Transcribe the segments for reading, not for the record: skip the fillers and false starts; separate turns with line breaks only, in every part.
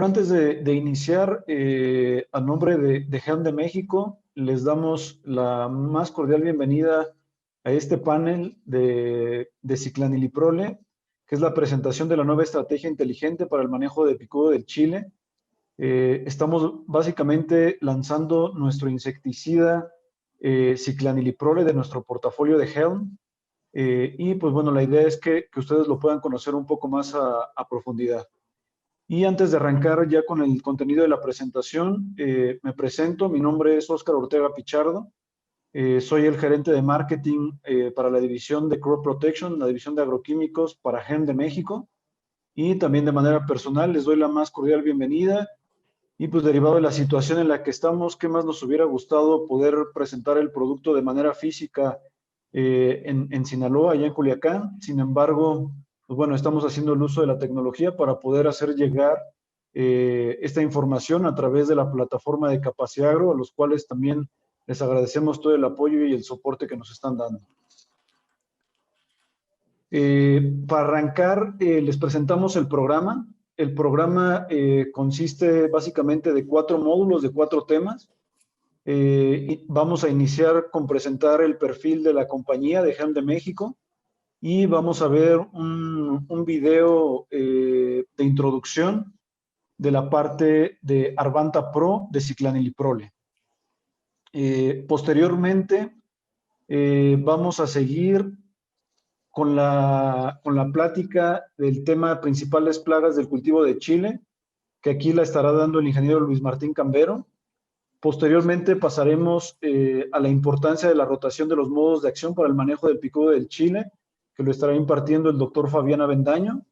Bueno, antes de iniciar, a nombre de Helm de México, les damos la más cordial bienvenida a este panel de Ciclaniliprole, que es la presentación de la nueva estrategia inteligente para el manejo de picudo del chile. Estamos básicamente lanzando nuestro insecticida Ciclaniliprole de nuestro portafolio de Helm. Y pues bueno, la idea es que ustedes lo puedan conocer un poco más a profundidad. Y antes de arrancar ya con el contenido de la presentación, me presento. Mi nombre es Óscar Ortega Pichardo. Soy el gerente de marketing para la división de Crop Protection, la división de agroquímicos para Helm de México. Y también de manera personal les doy la más cordial bienvenida. Y pues derivado de la situación en la que estamos, ¿qué más nos hubiera gustado poder presentar el producto de manera física en Sinaloa, allá en Culiacán? Sin embargo, pues bueno, estamos haciendo el uso de la tecnología para poder hacer llegar esta información a través de la plataforma de Capacidad Agro, a los cuales también les agradecemos todo el apoyo y el soporte que nos están dando. Para arrancar, les presentamos el programa. El programa consiste básicamente de 4 módulos, de 4 temas. Vamos a iniciar con presentar el perfil de la compañía de Helm de México y vamos a ver un video de introducción de la parte de Arvanta Pro de Ciclaniliprole. Posteriormente, vamos a seguir con la plática del tema principales plagas del cultivo de chile, que aquí la estará dando el ingeniero Luis Martín Cambero. Posteriormente pasaremos a la importancia de la rotación de los modos de acción para el manejo del picudo del chile, que lo estará impartiendo el doctor Fabián Avendaño.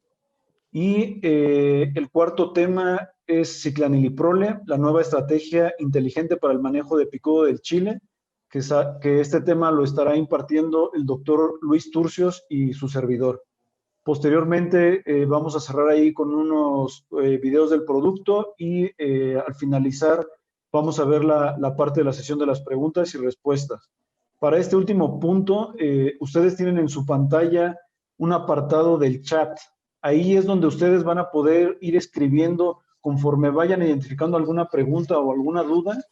Y el cuarto tema es Ciclaniliprole, la nueva estrategia inteligente para el manejo de picudo del chile, que este tema lo estará impartiendo el doctor Luis Turcios y su servidor. Posteriormente vamos a cerrar ahí con unos videos del producto y al finalizar vamos a ver la parte de la sesión de las preguntas y respuestas. Para este último punto, ustedes tienen en su pantalla un apartado del chat. Ahí es donde ustedes van a poder ir escribiendo conforme vayan identificando alguna pregunta o alguna duda.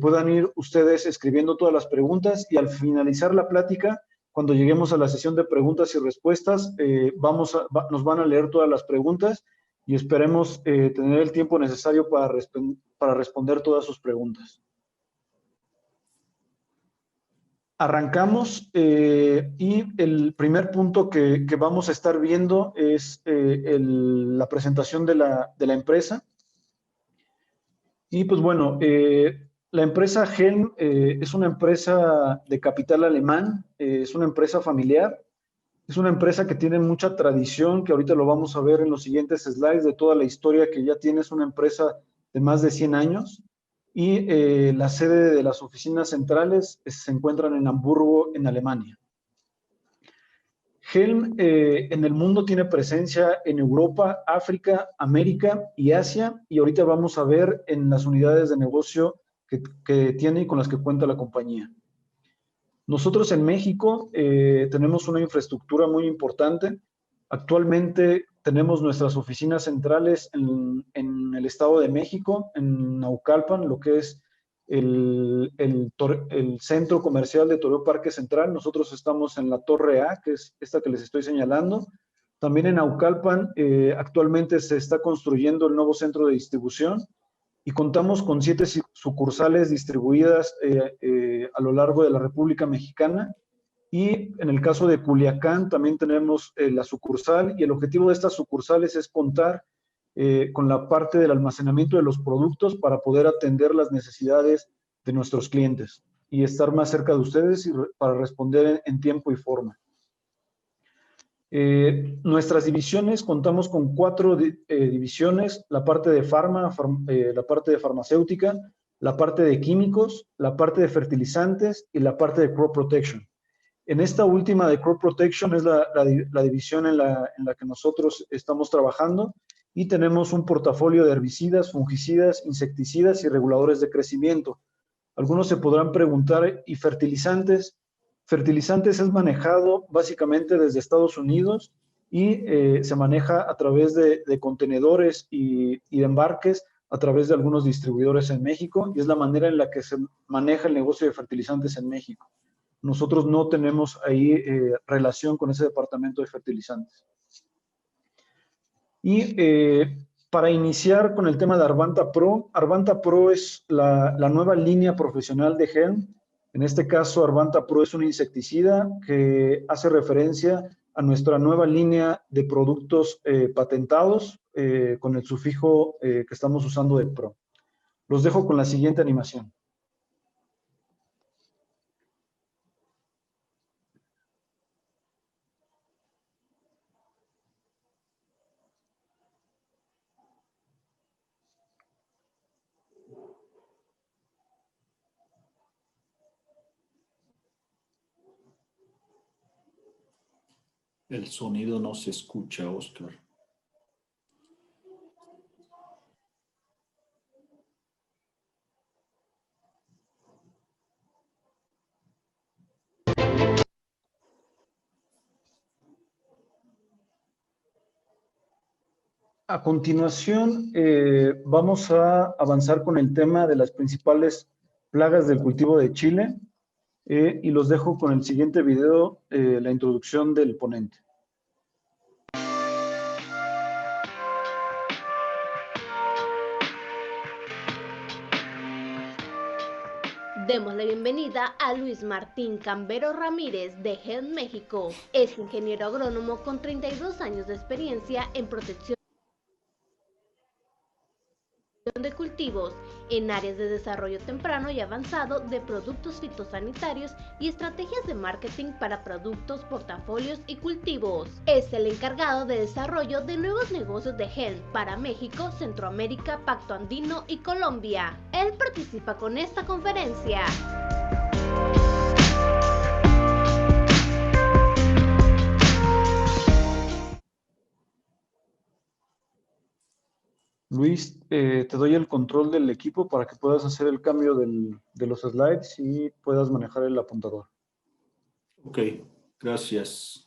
Puedan ir ustedes escribiendo todas las preguntas y al finalizar la plática, cuando lleguemos a la sesión de preguntas y respuestas, nos van a leer todas las preguntas y esperemos tener el tiempo necesario para responder todas sus preguntas. Arrancamos y el primer punto que vamos a estar viendo es la presentación de la empresa. Y pues bueno, la empresa Helm es una empresa de capital alemán, es una empresa familiar, es una empresa que tiene mucha tradición, que ahorita lo vamos a ver en los siguientes slides de toda la historia que ya tiene. Es una empresa de más de 100 años y la sede de las oficinas centrales se encuentran en Hamburgo, en Alemania. Helm en el mundo tiene presencia en Europa, África, América y Asia, y ahorita vamos a ver en las unidades de negocio que tiene y con las que cuenta la compañía. Nosotros en México tenemos una infraestructura muy importante. Actualmente tenemos nuestras oficinas centrales en el Estado de México, en Naucalpan, lo que es el centro comercial de Toreo Parque Central. Nosotros estamos en la Torre A, que es esta que les estoy señalando. También en Naucalpan actualmente se está construyendo el nuevo centro de distribución y contamos con 7 sucursales distribuidas a lo largo de la República Mexicana. Y en el caso de Culiacán también tenemos la sucursal, y el objetivo de estas sucursales es contar con la parte del almacenamiento de los productos para poder atender las necesidades de nuestros clientes y estar más cerca de ustedes y para responder en tiempo y forma. Nuestras divisiones, contamos con 4 divisiones: la parte de la parte de farmacéutica, la parte de químicos, la parte de fertilizantes y la parte de crop protection. En esta última de crop protection es la división en la que nosotros estamos trabajando, y tenemos un portafolio de herbicidas, fungicidas, insecticidas y reguladores de crecimiento. Algunos se podrán preguntar, ¿y fertilizantes? Fertilizantes es manejado básicamente desde Estados Unidos y se maneja a través de contenedores y de embarques a través de algunos distribuidores en México, y es la manera en la que se maneja el negocio de fertilizantes en México. Nosotros no tenemos ahí relación con ese departamento de fertilizantes. Y para iniciar con el tema de Arvanta Pro es la nueva línea profesional de Helm. En este caso, Arvanta Pro es un insecticida que hace referencia a nuestra nueva línea de productos patentados con el sufijo que estamos usando de Pro. Los dejo con la siguiente animación.
El sonido no se escucha, Oscar.
A continuación, vamos a avanzar con el tema de las principales plagas del cultivo de chile y los dejo con el siguiente video, la introducción del ponente.
Demos la bienvenida a Luis Martín Cambero Ramírez de Helm México. Es ingeniero agrónomo con 32 años de experiencia en protección de cultivos en áreas de desarrollo temprano y avanzado de productos fitosanitarios y estrategias de marketing para productos, portafolios y cultivos. Es el encargado de desarrollo de nuevos negocios de Helm para México, Centroamérica, Pacto Andino y Colombia. Él participa con esta conferencia.
Luis, te doy el control del equipo para que puedas hacer el cambio de los slides y puedas manejar el apuntador.
Ok, gracias.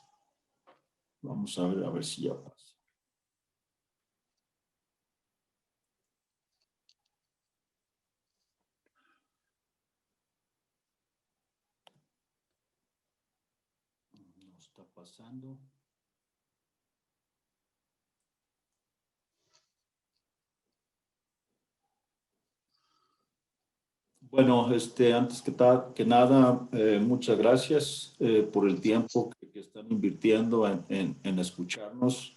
Vamos a ver si ya pasa. No está pasando. Bueno, antes que nada, muchas gracias por el tiempo que están invirtiendo en escucharnos.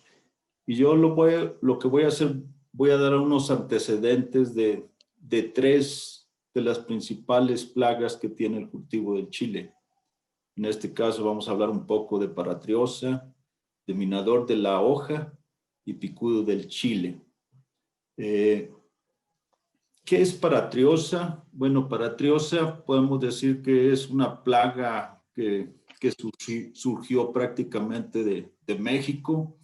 Y yo lo que voy a hacer, voy a dar unos antecedentes de tres de las principales plagas que tiene el cultivo del chile. En este caso vamos a hablar un poco de paratriosa, de minador de la hoja y picudo del chile. ¿Qué es paratriosa? Bueno, paratriosa podemos decir que es una plaga que surgió prácticamente de México,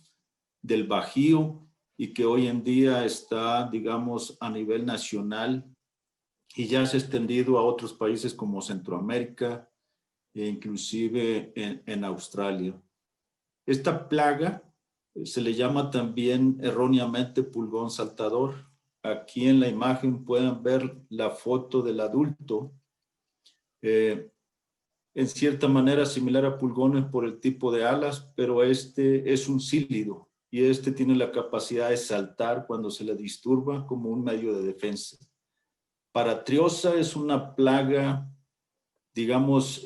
del Bajío, y que hoy en día está, digamos, a nivel nacional y ya se ha extendido a otros países como Centroamérica e inclusive en Australia. Esta plaga se le llama también erróneamente pulgón saltador. Aquí en la imagen pueden ver la foto del adulto, en cierta manera similar a pulgones por el tipo de alas, pero este es un cílido y este tiene la capacidad de saltar cuando se le disturba como un medio de defensa. Paratriosa es una plaga, digamos,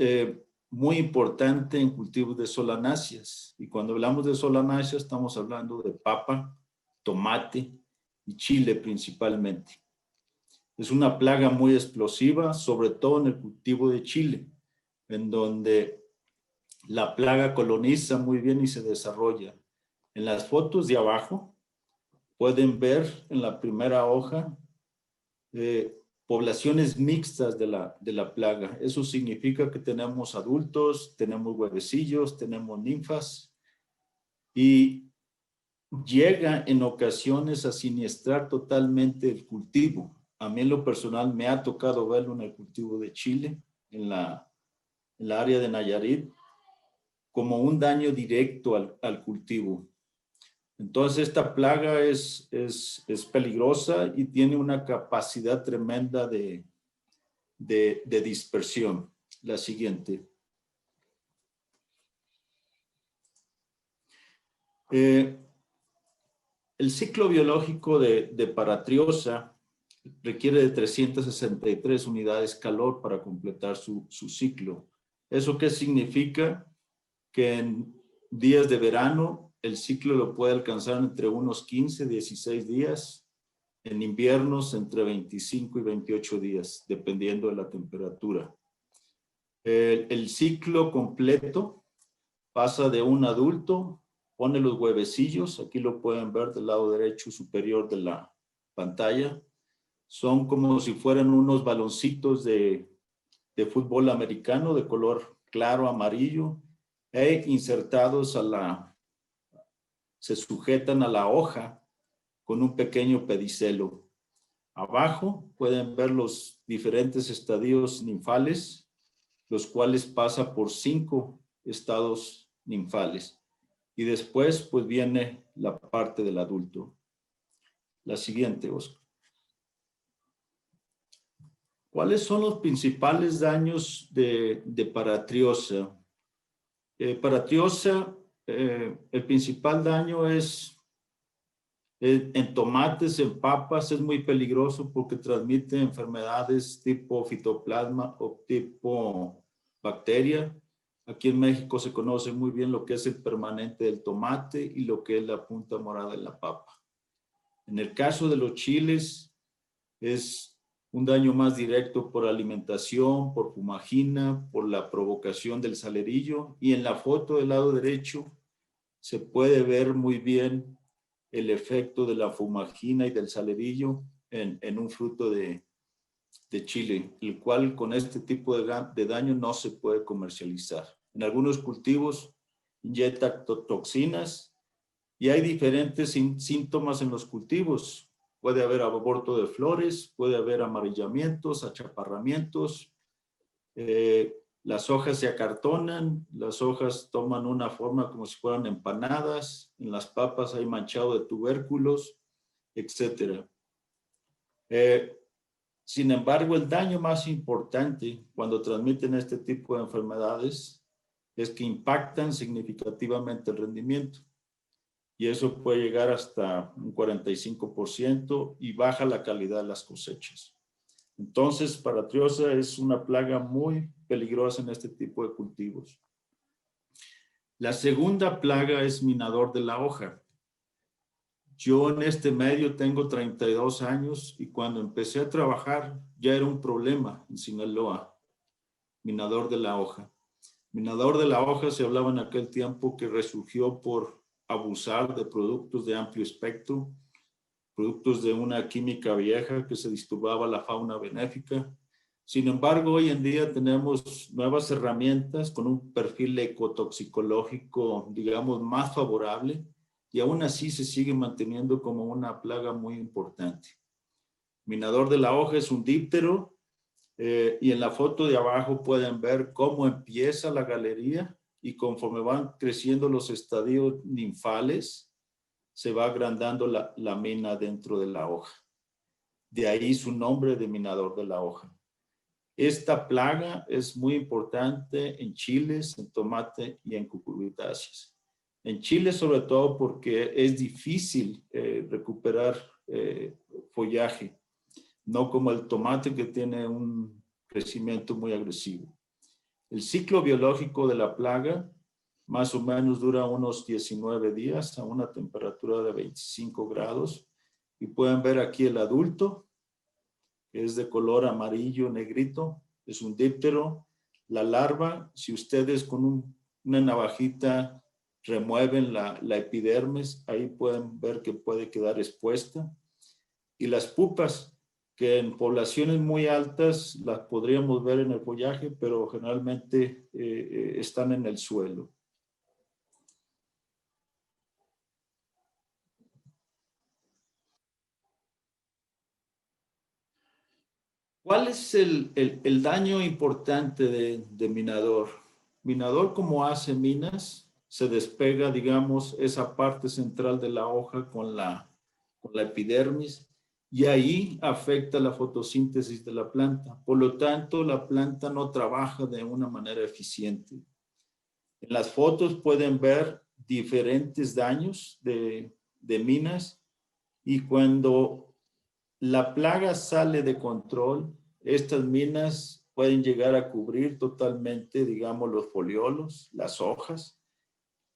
muy importante en cultivos de solanáceas. Y cuando hablamos de solanáceas estamos hablando de papa, tomate y chile principalmente. Es una plaga muy explosiva, sobre todo en el cultivo de chile, en donde la plaga coloniza muy bien y se desarrolla. En las fotos de abajo pueden ver en la primera hoja poblaciones mixtas de la plaga. Eso significa que tenemos adultos, tenemos huevecillos, tenemos ninfas y llega en ocasiones a siniestrar totalmente el cultivo. A mí en lo personal me ha tocado verlo en el cultivo de chile, en la área de Nayarit, como un daño directo al cultivo. Entonces esta plaga es peligrosa y tiene una capacidad tremenda de dispersión. La siguiente. El ciclo biológico de Paratriosa requiere de 363 unidades calor para completar su ciclo. ¿Eso qué significa? Que en días de verano el ciclo lo puede alcanzar entre unos 15, 16 días. En inviernos entre 25 y 28 días, dependiendo de la temperatura. El ciclo completo pasa de un adulto, pone los huevecillos, aquí lo pueden ver del lado derecho superior de la pantalla. Son como si fueran unos baloncitos de fútbol americano de color claro amarillo e insertados se sujetan a la hoja con un pequeño pedicelo. Abajo pueden ver los diferentes estadios ninfales, los cuales pasa por 5 estados ninfales. Y después pues viene la parte del adulto. La siguiente, Oscar. ¿Cuáles son los principales daños de Paratriosa? Paratriosa, el principal daño es en tomates, en papas, es muy peligroso porque transmite enfermedades tipo fitoplasma o tipo bacteria. Aquí en México se conoce muy bien lo que es el permanente del tomate y lo que es la punta morada de la papa. En el caso de los chiles, es un daño más directo por alimentación, por fumagina, por la provocación del salerillo. Y en la foto del lado derecho se puede ver muy bien el efecto de la fumagina y del salerillo en un fruto de chile, el cual con este tipo de daño no se puede comercializar. En algunos cultivos inyectan toxinas y hay diferentes síntomas en los cultivos. Puede haber aborto de flores, puede haber amarillamientos, achaparramientos, las hojas se acartonan, las hojas toman una forma como si fueran empanadas, en las papas hay manchado de tubérculos, etc. Sin embargo, el daño más importante cuando transmiten este tipo de enfermedades es que impactan significativamente el rendimiento. Y eso puede llegar hasta un 45% y baja la calidad de las cosechas. Entonces, Paratriosa es una plaga muy peligrosa en este tipo de cultivos. La segunda plaga es minador de la hoja. Yo en este medio tengo 32 años y cuando empecé a trabajar ya era un problema en Sinaloa, minador de la hoja. Minador de la hoja se hablaba en aquel tiempo que resurgió por abusar de productos de amplio espectro, productos de una química vieja que se disturbaba la fauna benéfica. Sin embargo, hoy en día tenemos nuevas herramientas con un perfil ecotoxicológico, digamos, más favorable y aún así se sigue manteniendo como una plaga muy importante. Minador de la hoja es un díptero y en la foto de abajo pueden ver cómo empieza la galería y conforme van creciendo los estadios ninfales, se va agrandando la mina dentro de la hoja. De ahí su nombre de minador de la hoja. Esta plaga es muy importante en chiles, en tomate y en cucurbitáceas. En chile sobre todo porque es difícil recuperar follaje, no como el tomate que tiene un crecimiento muy agresivo. El ciclo biológico de la plaga más o menos dura unos 19 días a una temperatura de 25 grados. Y pueden ver aquí el adulto, que es de color amarillo negrito, es un díptero. La larva, si ustedes con una navajita remueven la epidermis, ahí pueden ver que puede quedar expuesta. Y las pupas, que en poblaciones muy altas las podríamos ver en el follaje, pero generalmente están en el suelo. ¿Cuál es el daño importante de minador? minador, como hace minas, se despega, digamos, esa parte central de la hoja con la epidermis, y ahí afecta la fotosíntesis de la planta. Por lo tanto, la planta no trabaja de una manera eficiente. En las fotos pueden ver diferentes daños de minas, y cuando la plaga sale de control, estas minas pueden llegar a cubrir totalmente, digamos, los foliolos, las hojas,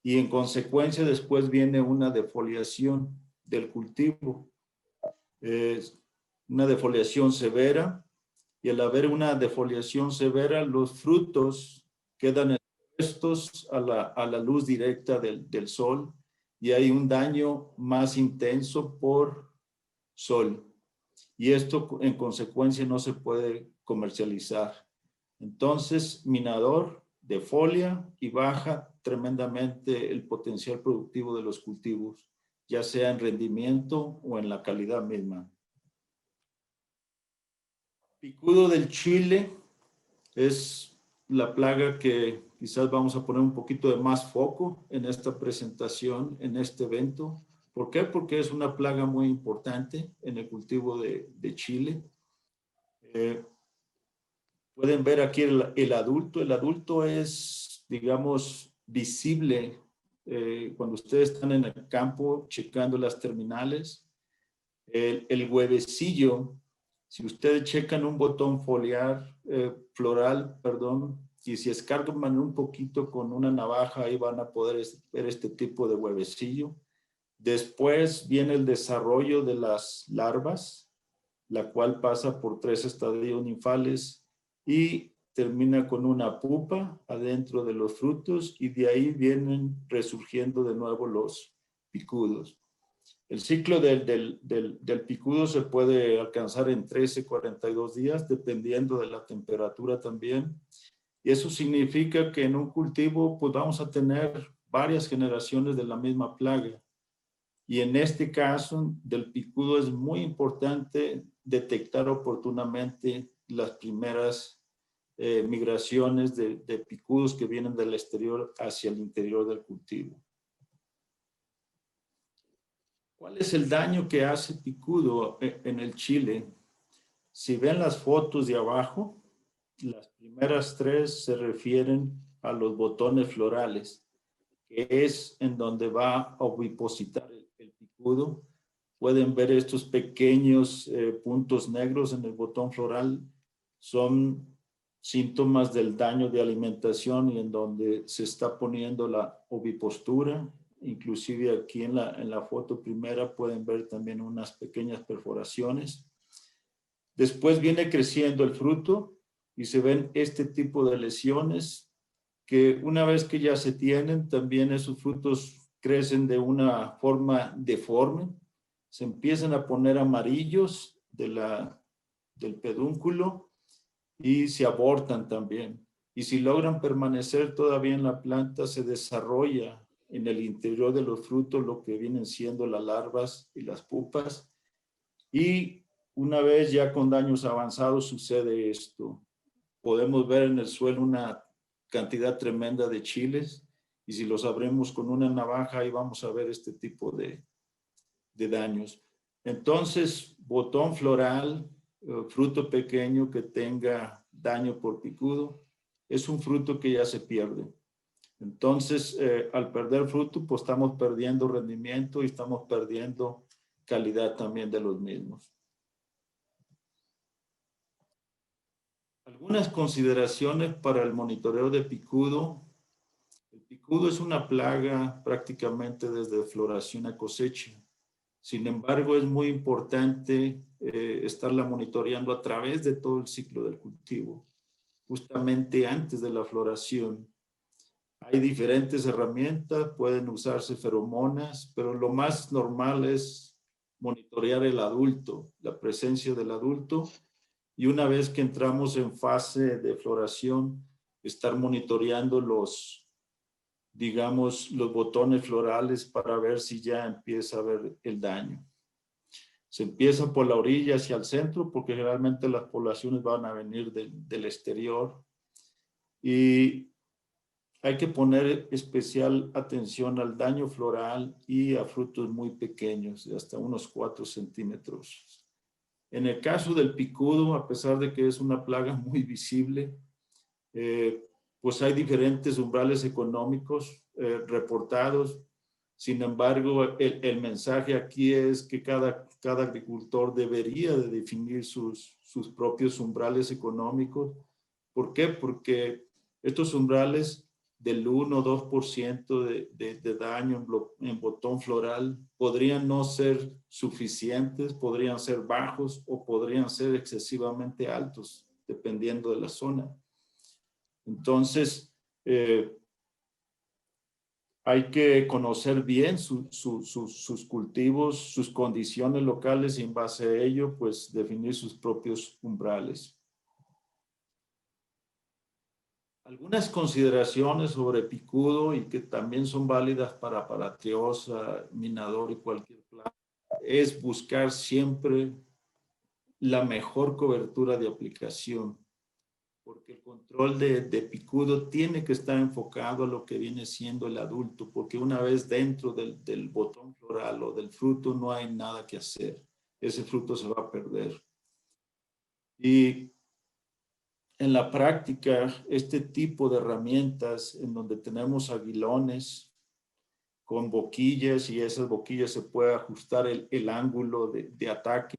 y en consecuencia después viene una defoliación del cultivo. Una defoliación severa, y al haber una defoliación severa, los frutos quedan expuestos a la luz directa del sol, y hay un daño más intenso por sol. Y esto en consecuencia no se puede comercializar. Entonces, minador defolia y baja tremendamente el potencial productivo de los cultivos, ya sea en rendimiento o en la calidad misma. Picudo del chile es la plaga que quizás vamos a poner un poquito de más foco en esta presentación, en este evento. ¿Por qué? Porque es una plaga muy importante en el cultivo de chile. Pueden ver aquí el adulto. El adulto es, digamos, visible cuando ustedes están en el campo checando las terminales. El huevecillo, si ustedes checan un botón floral, y si escarban un poquito con una navaja, ahí van a poder ver este tipo de huevecillo. Después viene el desarrollo de las larvas, la cual pasa por 3 estadios ninfales y termina con una pupa adentro de los frutos, y de ahí vienen resurgiendo de nuevo los picudos. El ciclo del picudo se puede alcanzar en 13, 42 días, dependiendo de la temperatura también. Y eso significa que en un cultivo pues vamos a tener varias generaciones de la misma plaga. Y en este caso del picudo es muy importante detectar oportunamente las primeras migraciones de picudos que vienen del exterior hacia el interior del cultivo. ¿Cuál es el daño que hace picudo en el chile? Si ven las fotos de abajo, las primeras 3 se refieren a los botones florales, que es en donde va a ovipositar el picudo. Pueden ver estos pequeños puntos negros en el botón floral. Son síntomas del daño de alimentación y en donde se está poniendo la ovipostura. Inclusive aquí en la foto primera pueden ver también unas pequeñas perforaciones. Después viene creciendo el fruto y se ven este tipo de lesiones que una vez que ya se tienen, también esos frutos crecen de una forma deforme. Se empiezan a poner amarillos del pedúnculo y se abortan también. Y si logran permanecer todavía en la planta, se desarrolla en el interior de los frutos lo que vienen siendo las larvas y las pupas. Y una vez ya con daños avanzados sucede esto. Podemos ver en el suelo una cantidad tremenda de chiles, y si los abrimos con una navaja ahí vamos a ver este tipo de daños. Entonces, botón floral, fruto pequeño que tenga daño por picudo, es un fruto que ya se pierde. Entonces, al perder fruto, pues estamos perdiendo rendimiento y estamos perdiendo calidad también de los mismos. Algunas consideraciones para el monitoreo de picudo. El picudo es una plaga prácticamente desde floración a cosecha. Sin embargo, es muy importante estarla monitoreando a través de todo el ciclo del cultivo, justamente antes de la floración. Hay diferentes herramientas, pueden usarse feromonas, pero lo más normal es monitorear el adulto, la presencia del adulto, y una vez que entramos en fase de floración, estar monitoreando los botones florales para ver si ya empieza a haber el daño. Se empieza por la orilla hacia el centro porque generalmente las poblaciones van a venir del exterior, y hay que poner especial atención al daño floral y a frutos muy pequeños, de hasta unos 4 centímetros. En el caso del picudo, a pesar de que es una plaga muy visible, pues hay diferentes umbrales económicos reportados. Sin embargo, el mensaje aquí es que cada agricultor debería de definir sus propios umbrales económicos. ¿Por qué? Porque estos umbrales del 1 o 2% de daño en botón floral podrían no ser suficientes, podrían ser bajos o podrían ser excesivamente altos, dependiendo de la zona. Entonces, hay que conocer bien sus cultivos, sus condiciones locales y en base a ello, pues definir sus propios umbrales. Algunas consideraciones sobre picudo y que también son válidas para Paratriosa, minador y cualquier plaga, es buscar siempre la mejor cobertura de aplicación, porque el control de picudo tiene que estar enfocado a lo que viene siendo el adulto, porque una vez dentro del botón floral o del fruto no hay nada que hacer. Ese fruto se va a perder. Y en la práctica, este tipo de herramientas en donde tenemos aguilones con boquillas y esas boquillas se puede ajustar el ángulo de ataque,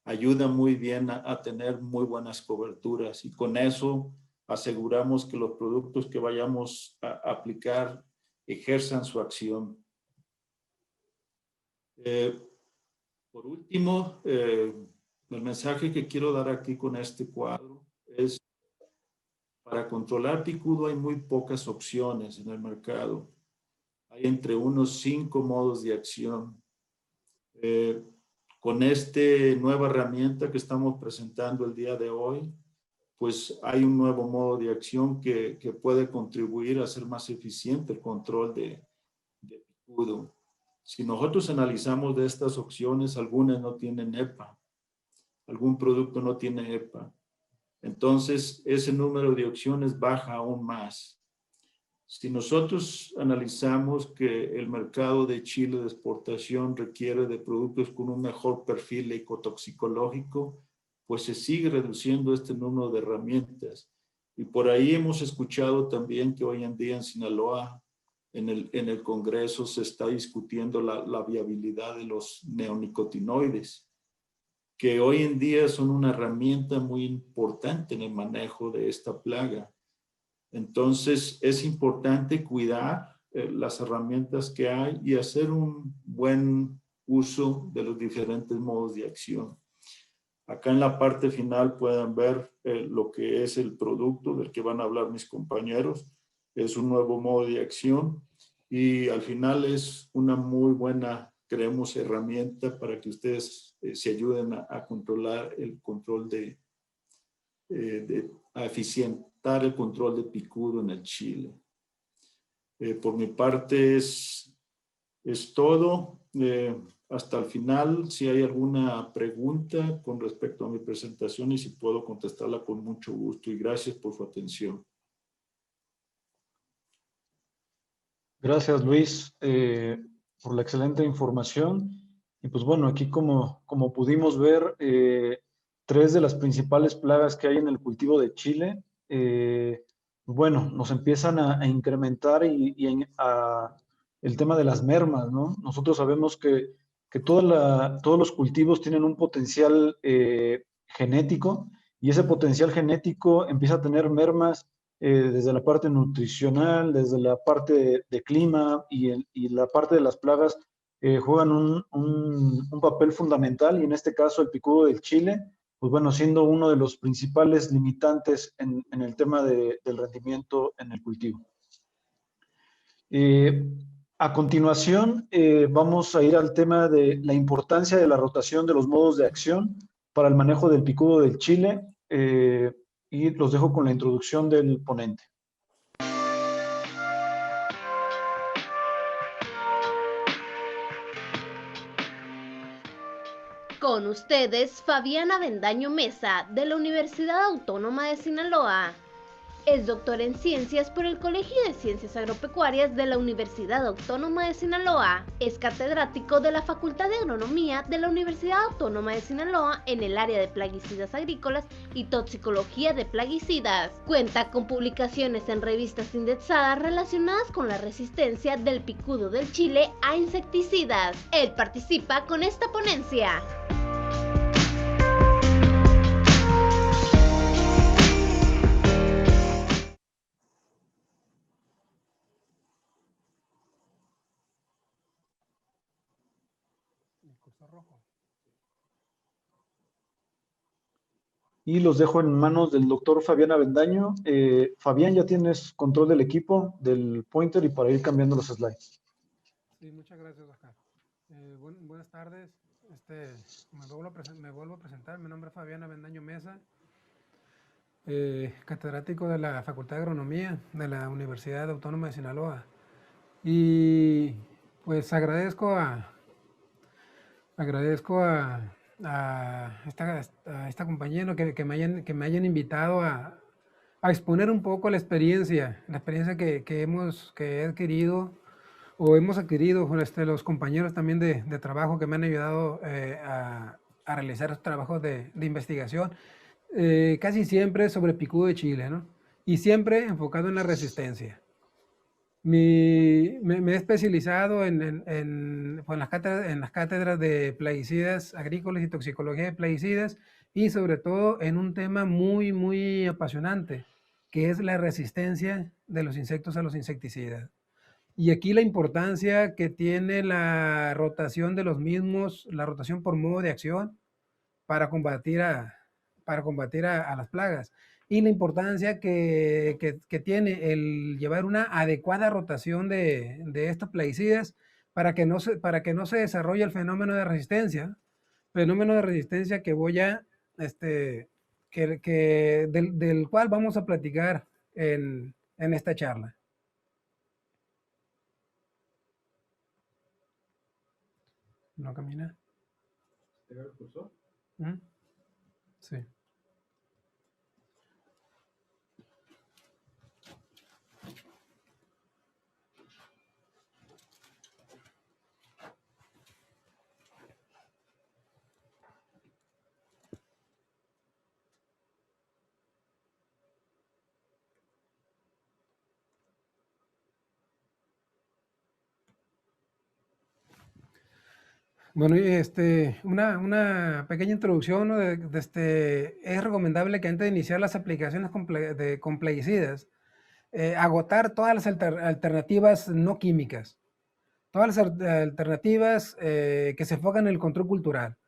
ayuda muy bien a tener muy buenas coberturas y con eso aseguramos que los productos que vayamos a aplicar ejerzan su acción. Por último, el mensaje que quiero dar aquí con este cuadro es: para controlar picudo hay muy pocas opciones en el mercado. Hay entre unos 5 modos de acción. Con esta nueva herramienta que estamos presentando el día de hoy, pues hay un nuevo modo de acción que puede contribuir a hacer más eficiente el control de picudo. Si nosotros analizamos de estas opciones, algunas no tienen EPA, algún producto no tiene EPA. Entonces, ese número de opciones baja aún más. Si nosotros analizamos que el mercado de chile de exportación requiere de productos con un mejor perfil ecotoxicológico, pues se sigue reduciendo este número de herramientas. Y por ahí hemos escuchado también que hoy en día en Sinaloa, en el Congreso, se está discutiendo la viabilidad de los neonicotinoides, que hoy en día son una herramienta muy importante en el manejo de esta plaga. Entonces, es importante cuidar las herramientas que hay y hacer un buen uso de los diferentes modos de acción. Acá en la parte final pueden ver lo que es el producto del que van a hablar mis compañeros. Es un nuevo modo de acción y al final es una muy buena, creemos, herramienta para que ustedes se ayuden a controlar el control a eficientar el control de picudo en el chile. Por mi parte es todo. Hasta el final, si hay alguna pregunta con respecto a mi presentación y si puedo contestarla con mucho gusto. Y gracias por su atención.
Gracias, Luis, por la excelente información. Y pues bueno, aquí como pudimos ver, 3 de las principales plagas que hay en el cultivo de chile, bueno, nos empiezan a incrementar el tema de las mermas, ¿no? Nosotros sabemos que todos los cultivos tienen un potencial genético y ese potencial genético empieza a tener mermas desde la parte nutricional, desde la parte de clima y la parte de las plagas juegan un papel fundamental y en este caso el picudo del chile, pues bueno, siendo uno de los principales limitantes en el tema del rendimiento en el cultivo. A continuación, vamos a ir al tema de la importancia de la rotación de los modos de acción para el manejo del picudo del chile y los dejo con la introducción del ponente.
Con ustedes, Fabiana Avendaño Mesa, de la Universidad Autónoma de Sinaloa. Es doctor en Ciencias por el Colegio de Ciencias Agropecuarias de la Universidad Autónoma de Sinaloa. Es catedrático de la Facultad de Agronomía de la Universidad Autónoma de Sinaloa en el área de plaguicidas agrícolas y toxicología de plaguicidas. Cuenta con publicaciones en revistas indexadas relacionadas con la resistencia del picudo del chile a insecticidas. Él participa con esta ponencia.
Y los dejo en manos del doctor Fabián Avendaño. Fabián, ya tienes control del equipo, del pointer y para ir cambiando los slides.
Sí, muchas gracias, Oscar. Buenas tardes. Me vuelvo a presentar. Mi nombre es Fabián Avendaño Mesa, catedrático de la Facultad de Agronomía de la Universidad Autónoma de Sinaloa. Y pues agradezco a esta compañía, ¿no? que me hayan invitado a exponer un poco la experiencia que he adquirido o hemos adquirido con los compañeros también de trabajo que me han ayudado a realizar estos trabajos de investigación, casi siempre sobre picudo de chile, ¿no? Y siempre enfocado en la resistencia. Me he especializado en las cátedras de plaguicidas agrícolas y toxicología de plaguicidas, y sobre todo en un tema muy, muy apasionante, que es la resistencia de los insectos a los insecticidas. Y aquí la importancia que tiene la rotación de los mismos, la rotación por modo de acción para combatir a las plagas. Y la importancia que tiene el llevar una adecuada rotación de estos plaguicidas para que no se desarrolle el fenómeno de resistencia. Fenómeno de resistencia que voy a, del cual vamos a platicar en esta charla. ¿No camina? ¿Mm? Sí. Bueno, una pequeña introducción, ¿no? Es recomendable que antes de iniciar las aplicaciones con plaguicidas, agotar todas las alternativas no químicas, todas las alternativas que se enfocan en el control cultural.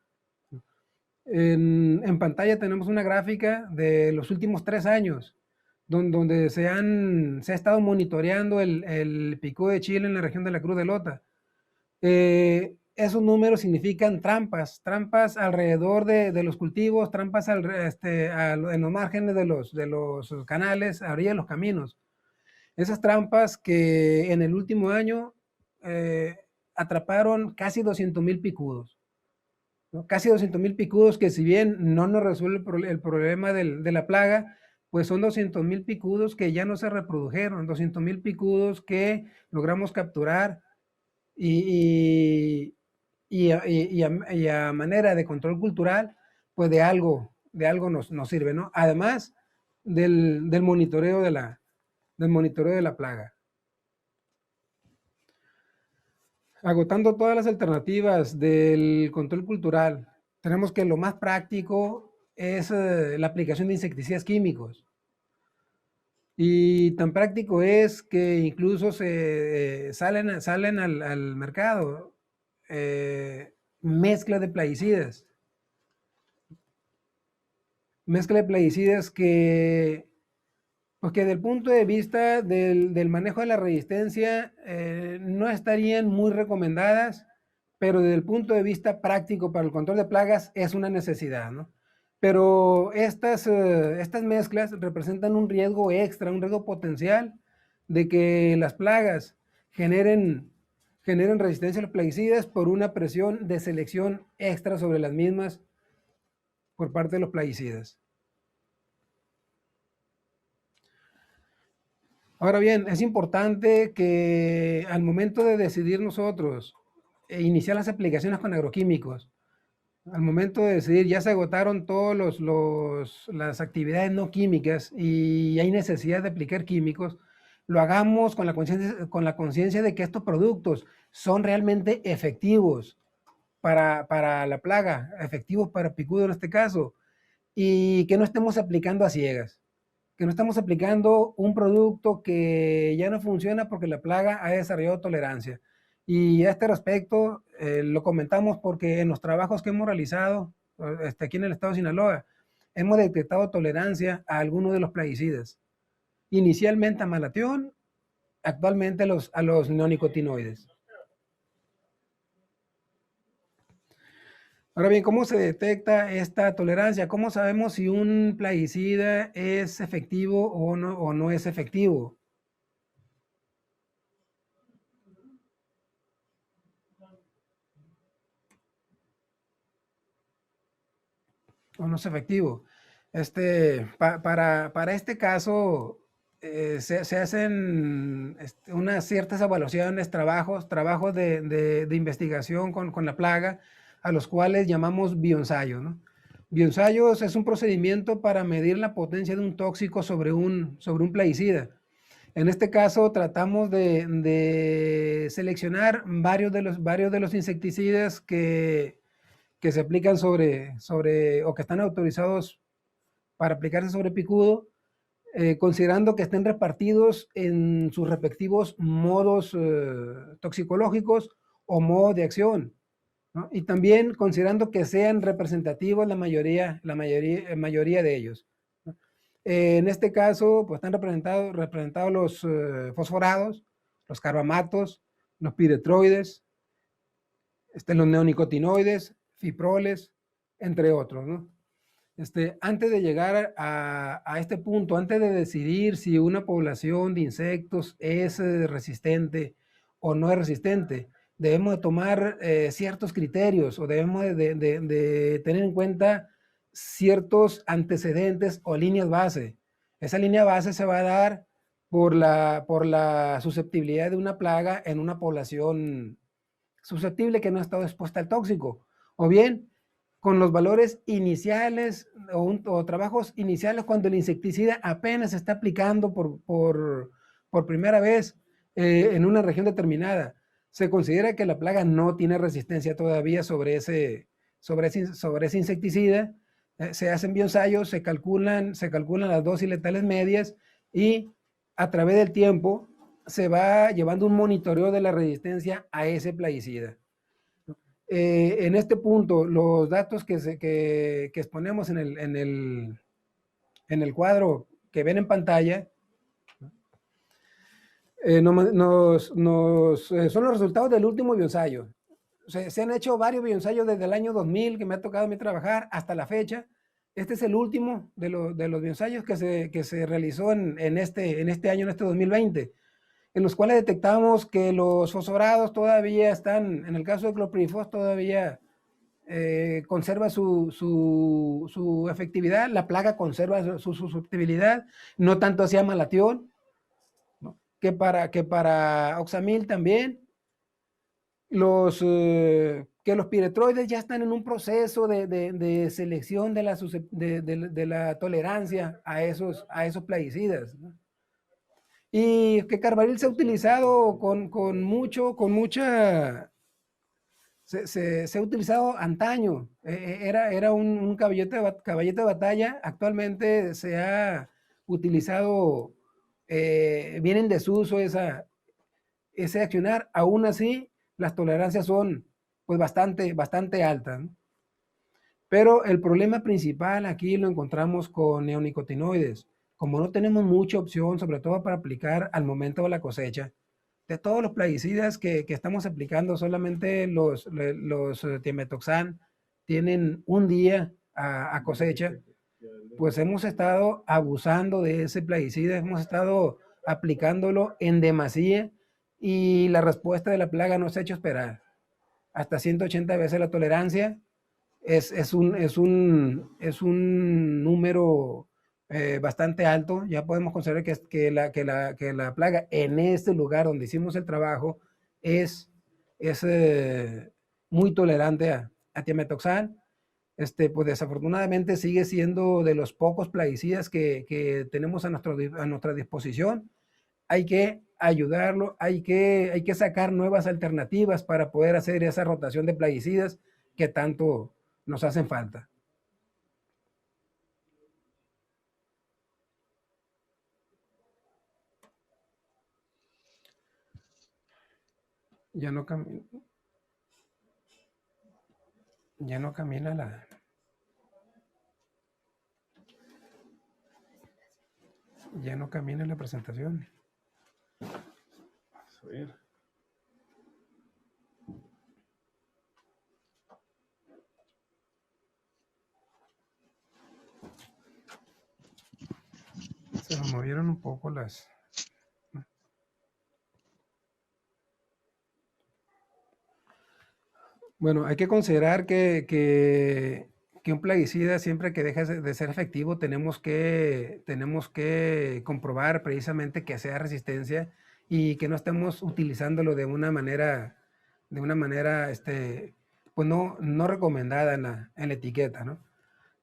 En pantalla tenemos una gráfica de los últimos 3 años, donde se ha estado monitoreando el picudo de chile en la región de la Cruz de Lota. Esos números significan trampas alrededor de los cultivos, trampas en los márgenes de los canales, a orilla de los caminos. Esas trampas que en el último año atraparon casi 200,000 picudos, ¿no? Casi 200,000 picudos que, si bien no nos resuelve el problema de la plaga, pues son 200,000 picudos que ya no se reprodujeron, 200,000 picudos que logramos capturar y a manera de control cultural, pues de algo nos sirve, ¿no? Además del monitoreo de la plaga. Agotando todas las alternativas del control cultural, tenemos que lo más práctico es la aplicación de insecticidas químicos. Y tan práctico es que incluso salen al mercado mezcla de plaguicidas. Mezcla de plaguicidas que desde el punto de vista del manejo de la resistencia no estarían muy recomendadas, pero desde el punto de vista práctico para el control de plagas es una necesidad, ¿no? Pero estas mezclas representan un riesgo extra, un riesgo potencial de que las plagas generen resistencia a los plaguicidas por una presión de selección extra sobre las mismas por parte de los plaguicidas. Ahora bien, es importante que al momento de decidir nosotros iniciar las aplicaciones con agroquímicos, al momento de decidir ya se agotaron todas las actividades no químicas y hay necesidad de aplicar químicos, lo hagamos con la conciencia de que estos productos son realmente efectivos para la plaga, efectivos para picudo en este caso, y que no estemos aplicando a ciegas, que no estamos aplicando un producto que ya no funciona porque la plaga ha desarrollado tolerancia. Y a este respecto lo comentamos porque en los trabajos que hemos realizado aquí en el estado de Sinaloa, hemos detectado tolerancia a algunos de los plaguicidas. Inicialmente a malatión, actualmente a los neonicotinoides. Ahora bien, ¿cómo se detecta esta tolerancia? ¿Cómo sabemos si un plaguicida es efectivo o no es efectivo? O no es efectivo. Para este caso, se hacen unas ciertas evaluaciones, trabajos de investigación con la plaga, a los cuales llamamos bioensayos, ¿no? Bioensayos es un procedimiento para medir la potencia de un tóxico sobre un plaguicida. En este caso tratamos de seleccionar varios de los insecticidas que se aplican o que están autorizados para aplicarse sobre picudo, considerando que estén repartidos en sus respectivos modos toxicológicos o modos de acción, ¿no? Y también considerando que sean representativos la mayoría de ellos, ¿no? En este caso, pues están representados los fosforados, los carbamatos, los piretroides, los neonicotinoides, fiproles, entre otros, ¿no? Antes de llegar a este punto, antes de decidir si una población de insectos es resistente o no es resistente, debemos de tomar ciertos criterios o debemos de tener en cuenta ciertos antecedentes o líneas base. Esa línea base se va a dar por la susceptibilidad de una plaga en una población susceptible que no ha estado expuesta al tóxico, o bien con los valores iniciales o trabajos iniciales cuando el insecticida apenas se está aplicando por primera vez en una región determinada. Se considera que la plaga no tiene resistencia todavía sobre ese insecticida. Se hacen bioensayos, se calculan las dosis letales medias y a través del tiempo se va llevando un monitoreo de la resistencia a ese plaguicida. En este punto, los datos que exponemos en el cuadro que ven en pantalla son los resultados del último bioensayo. Se han hecho varios bioensayos desde el año 2000 que me ha tocado a mí trabajar hasta la fecha. Este es el último de los bioensayos que se realizó en este año, en este 2020. En los cuales detectamos que los fosforados todavía están, en el caso de clopirifos todavía conserva su efectividad, la plaga conserva su susceptibilidad, no tanto hacia malatión, ¿no? que para oxamil también. Que los piretroides ya están en un proceso de selección de la tolerancia a esos plaguicidas, ¿no? Y que carbaryl se ha utilizado se ha utilizado antaño, era un caballete de batalla, actualmente se ha utilizado bien en desuso ese accionar, aún así las tolerancias son pues bastante altas, ¿no? Pero el problema principal aquí lo encontramos con neonicotinoides. Como no tenemos mucha opción, sobre todo para aplicar al momento de la cosecha, de todos los plaguicidas que estamos aplicando, solamente los tiametoxan tienen un día a cosecha, pues hemos estado abusando de ese plaguicida, hemos estado aplicándolo en demasía y la respuesta de la plaga no se ha hecho esperar. Hasta 180 veces la tolerancia es un número bastante alto, ya podemos considerar que la plaga en este lugar donde hicimos el trabajo es muy tolerante a tiametoxal. Pues desafortunadamente sigue siendo de los pocos plaguicidas que tenemos a nuestra disposición. Hay que ayudarlo, hay que sacar nuevas alternativas para poder hacer esa rotación de plaguicidas que tanto nos hacen falta. Ya no camina ya no camina la presentación.
Vamos a ver.
Se nos movieron un poco las... Bueno, hay que considerar que un plaguicida, siempre que deja de ser efectivo, tenemos que comprobar precisamente que sea resistencia y que no estemos utilizándolo de una manera pues no recomendada en la etiqueta, ¿no?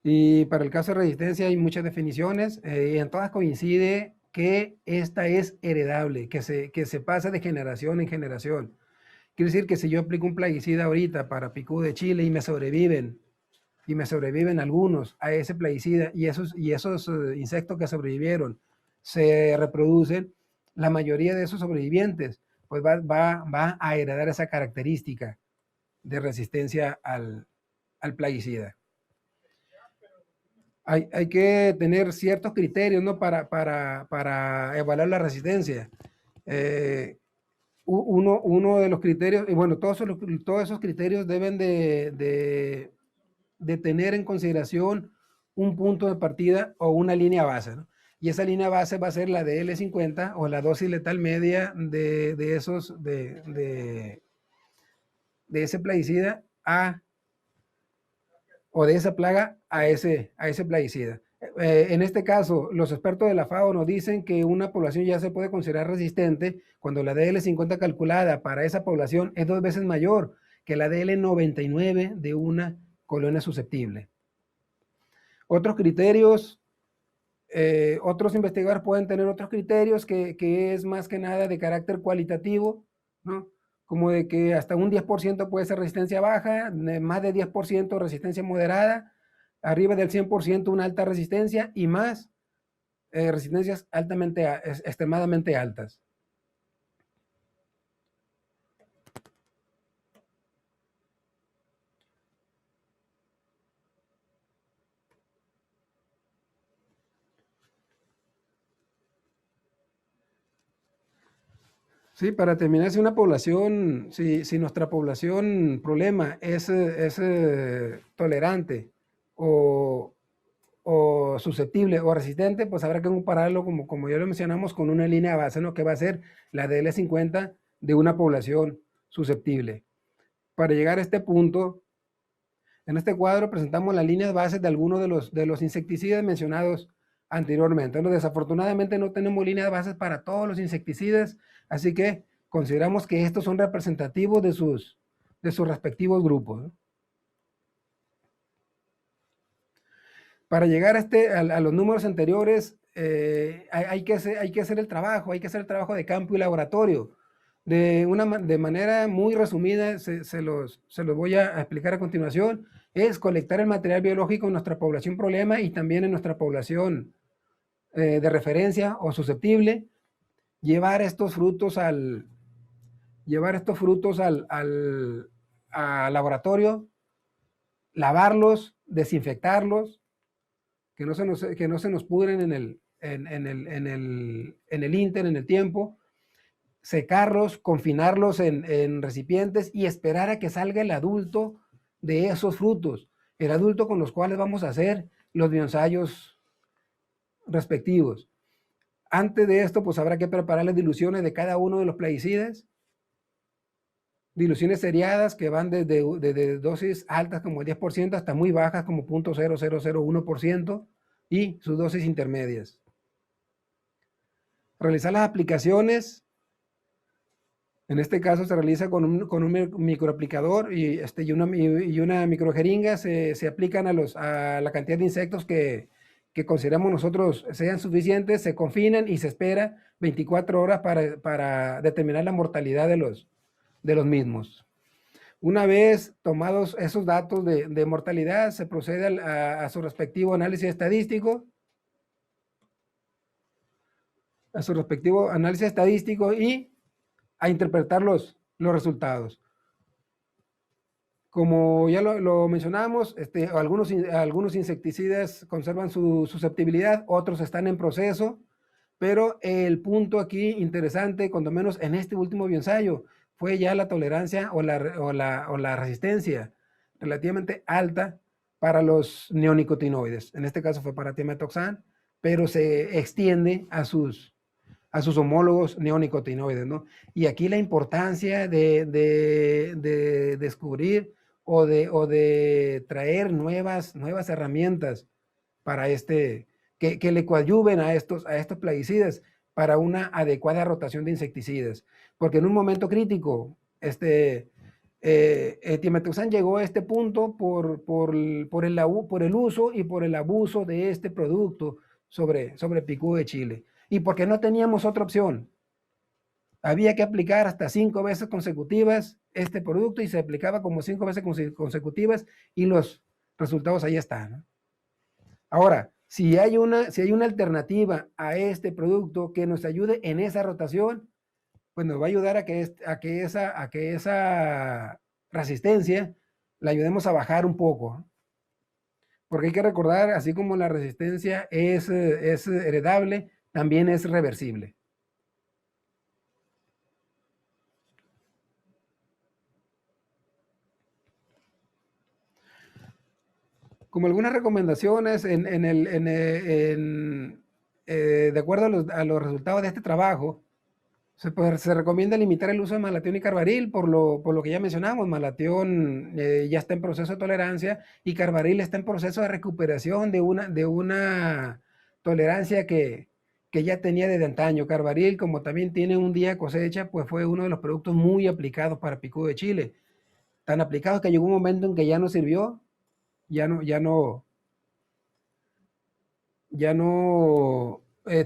Y para el caso de resistencia hay muchas definiciones, y en todas coincide que esta es heredable, que se pasa de generación en generación. Quiere decir que si yo aplico un plaguicida ahorita para picudo de chile y me sobreviven algunos a ese plaguicida y esos insectos que sobrevivieron se reproducen, la mayoría de esos sobrevivientes pues va a heredar esa característica de resistencia al plaguicida. Hay que tener ciertos criterios, ¿no? para evaluar la resistencia. Uno de los criterios, y bueno, todos esos criterios deben de tener en consideración un punto de partida o una línea base, ¿no? Y esa línea base va a ser la de L50 o la dosis letal media de ese plaguicida o de esa plaga a ese plaguicida. En este caso, los expertos de la FAO nos dicen que una población ya se puede considerar resistente cuando la DL50 calculada para esa población es 2 veces mayor que la DL99 de una colonia susceptible. Otros criterios, otros investigadores pueden tener otros criterios que es más que nada de carácter cualitativo, ¿no? Como de que hasta un 10% puede ser resistencia baja, más de 10% resistencia moderada, arriba del 100% una alta resistencia y más resistencias extremadamente altas. Sí, para terminar, si nuestra población problema es tolerante o susceptible o resistente, pues habrá que compararlo, como ya lo mencionamos, con una línea base, ¿no? Que va a ser la de L50 de una población susceptible. Para llegar a este punto, en este cuadro presentamos las líneas bases de algunos de los insecticidas mencionados anteriormente, ¿no? Desafortunadamente no tenemos líneas bases para todos los insecticidas, así que consideramos que estos son representativos de sus respectivos grupos, ¿no? Para llegar a los números anteriores, hay que hacer el trabajo de campo y laboratorio. De manera muy resumida, se los voy a explicar a continuación, es colectar el material biológico en nuestra población problema y también en nuestra población de referencia o susceptible, llevar estos frutos al laboratorio, lavarlos, desinfectarlos, que no se nos pudren en el tiempo, secarlos, confinarlos en recipientes y esperar a que salga el adulto de esos frutos, el adulto con los cuales vamos a hacer los bioensayos respectivos. Antes de esto, pues habrá que preparar las diluciones de cada uno de los plaguicidas, diluciones seriadas que van desde dosis altas como el 10% hasta muy bajas como 0.0001%, y sus dosis intermedias. Realizar las aplicaciones, en este caso se realiza con un microaplicador y una microjeringa, se aplican a la cantidad de insectos que consideramos nosotros sean suficientes, se confinan y se espera 24 horas para determinar la mortalidad de los mismos. Una vez tomados esos datos de mortalidad, se procede a su respectivo análisis estadístico, y a interpretar los resultados. Como ya lo mencionamos, algunos insecticidas conservan su susceptibilidad, otros están en proceso, pero el punto aquí interesante, cuando menos en este último bioensayo, fue ya la tolerancia o la resistencia relativamente alta para los neonicotinoides. En este caso fue para thiamethoxam, pero se extiende a sus homólogos neonicotinoides, ¿no? Y aquí la importancia de descubrir o de traer nuevas herramientas para que le coadyuven a estos plaguicidas para una adecuada rotación de insecticidas. Porque en un momento crítico, thiamethoxam llegó a este punto por el uso y por el abuso de este producto sobre picudo de chile. Y porque no teníamos otra opción. Había que aplicar hasta 5 veces consecutivas este producto y se aplicaba como 5 veces consecutivas y los resultados ahí están, ¿no? Ahora, si hay una alternativa a este producto que nos ayude en esa rotación, pues nos va a ayudar a que esa resistencia la ayudemos a bajar un poco, ¿no? Porque hay que recordar, así como la resistencia es heredable, también es reversible. Como algunas recomendaciones de acuerdo a los resultados de este trabajo, se recomienda limitar el uso de malatión y carbaril por lo que ya mencionamos. Malatión ya está en proceso de tolerancia y carbaril está en proceso de recuperación de una tolerancia que ya tenía desde antaño. Carbaril, como también tiene un día de cosecha, pues fue uno de los productos muy aplicados para picudo de chile. Tan aplicados que llegó un momento en que ya no sirvió, ya no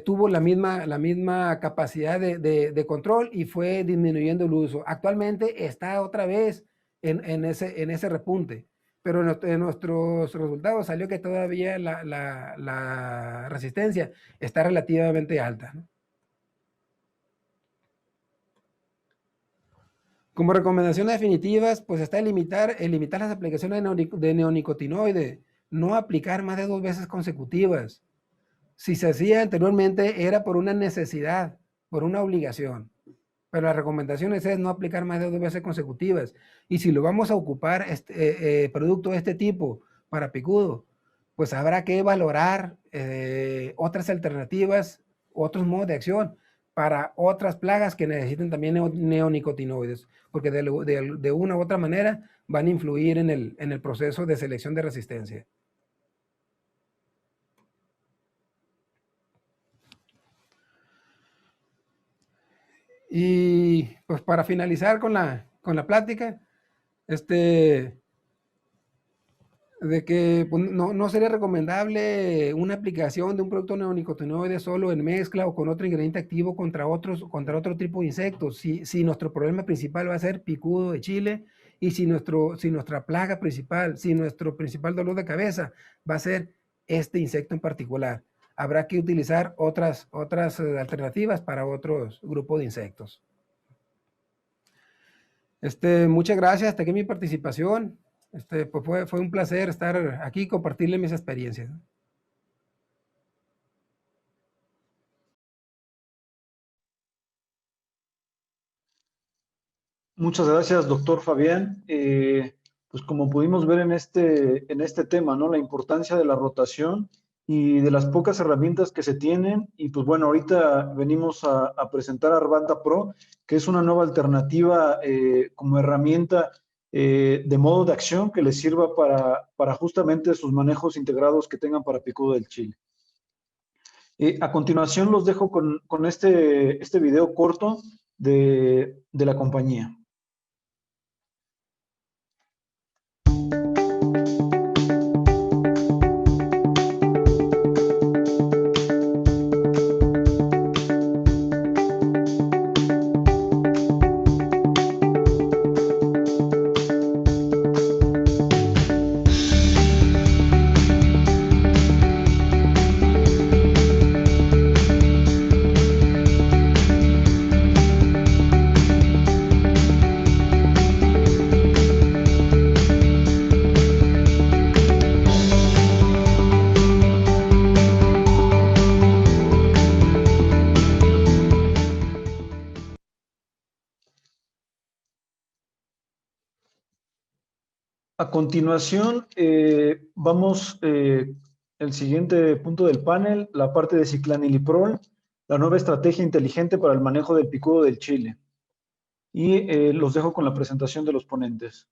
tuvo la misma capacidad de control y fue disminuyendo el uso. Actualmente está otra vez en ese repunte, pero en nuestros resultados salió que todavía la resistencia está relativamente alta, ¿no? Como recomendaciones definitivas, pues está limitar las aplicaciones de neonicotinoide, no aplicar más de 2 veces consecutivas. Si se hacía anteriormente era por una necesidad, por una obligación, pero la recomendación es no aplicar más de 2 veces consecutivas. Y si lo vamos a ocupar, producto de este tipo para picudo, pues habrá que valorar otras alternativas, otros modos de acción para otras plagas que necesiten también neonicotinoides, porque de una u otra manera van a influir en el proceso de selección de resistencia. Y pues para finalizar con la plática, de que pues, no sería recomendable una aplicación de un producto neonicotinoide solo en mezcla o con otro ingrediente activo contra otro tipo de insectos. Si nuestro problema principal va a ser picudo de chile y si nuestra plaga principal, si nuestro principal dolor de cabeza va a ser este insecto en particular, habrá que utilizar otras alternativas para otros grupos de insectos. Muchas gracias, hasta aquí mi participación. Pues fue un placer estar aquí y compartirle mis experiencias.
Muchas gracias, doctor Fabián. Pues como pudimos ver en este tema, ¿no? La importancia de la rotación y de las pocas herramientas que se tienen. Y pues bueno, ahorita venimos a presentar Arvanta Pro, que es una nueva alternativa como herramienta de modo de acción que les sirva para justamente sus manejos integrados que tengan para picudo del chile. A continuación los dejo con este video corto de la compañía. A continuación, vamos el siguiente punto del panel, la parte de ciclaniliprol, la nueva estrategia inteligente para el manejo del picudo del chile. Y los dejo con la presentación de los ponentes.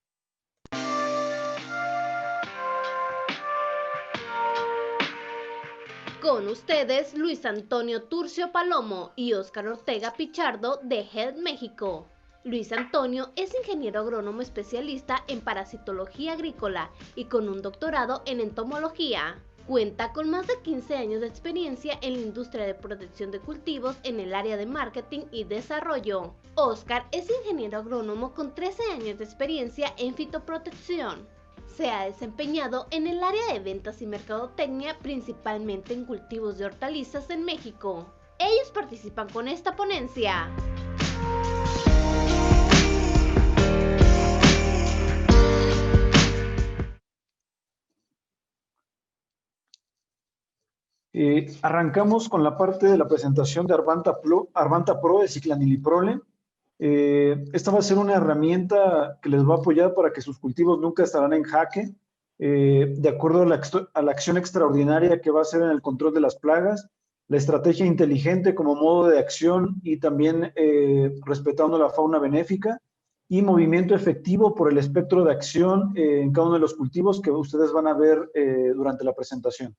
Con ustedes, Luis Antonio Turcio Palomo y Óscar Ortega Pichardo de Health México. Luis Antonio es ingeniero agrónomo especialista en parasitología agrícola y con un doctorado en entomología. Cuenta con más de 15 años de experiencia en la industria de protección de cultivos en el área de marketing y desarrollo. Óscar es ingeniero agrónomo con 13 años de experiencia en fitoprotección. Se ha desempeñado en el área de ventas y mercadotecnia, principalmente en cultivos de hortalizas en México. Ellos participan con esta ponencia.
Arrancamos con la parte de la presentación de Arvanta Pro de ciclaniliprole. Esta va a ser una herramienta que les va a apoyar para que sus cultivos nunca estarán en jaque, de acuerdo a la acción extraordinaria que va a hacer en el control de las plagas, la estrategia inteligente como modo de acción y también respetando la fauna benéfica, y movimiento efectivo por el espectro de acción en cada uno de los cultivos que ustedes van a ver durante la presentación.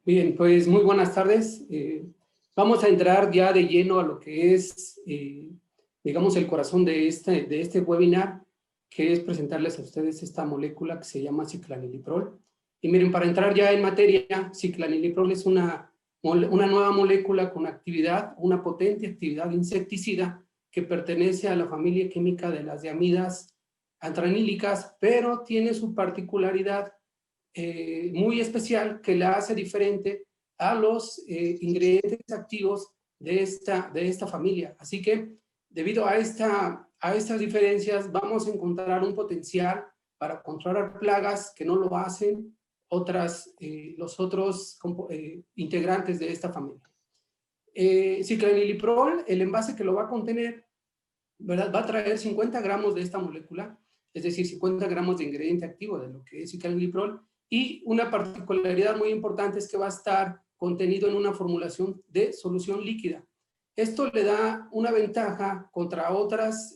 Bien, pues muy buenas tardes. Vamos a entrar ya de lleno a lo que es, digamos, el corazón de este webinar, que es presentarles a ustedes esta molécula que se llama ciclaniliprol. Y miren, para entrar ya en materia, ciclaniliprol es una nueva molécula con actividad, una potente actividad insecticida que pertenece a la familia química de las diamidas antranílicas, pero tiene su particularidad muy especial que la hace diferente a los ingredientes activos de esta familia. Así que, debido a estas diferencias, vamos a encontrar un potencial para controlar plagas que no lo hacen los otros integrantes de esta familia. Ciclaniliprol, el envase que lo va a contener, ¿verdad?, va a traer 50 gramos de esta molécula, es decir, 50 gramos de ingrediente activo de lo que es ciclaniliprol. Y una particularidad muy importante es que va a estar contenido en una formulación de solución líquida. Esto le da una ventaja contra otras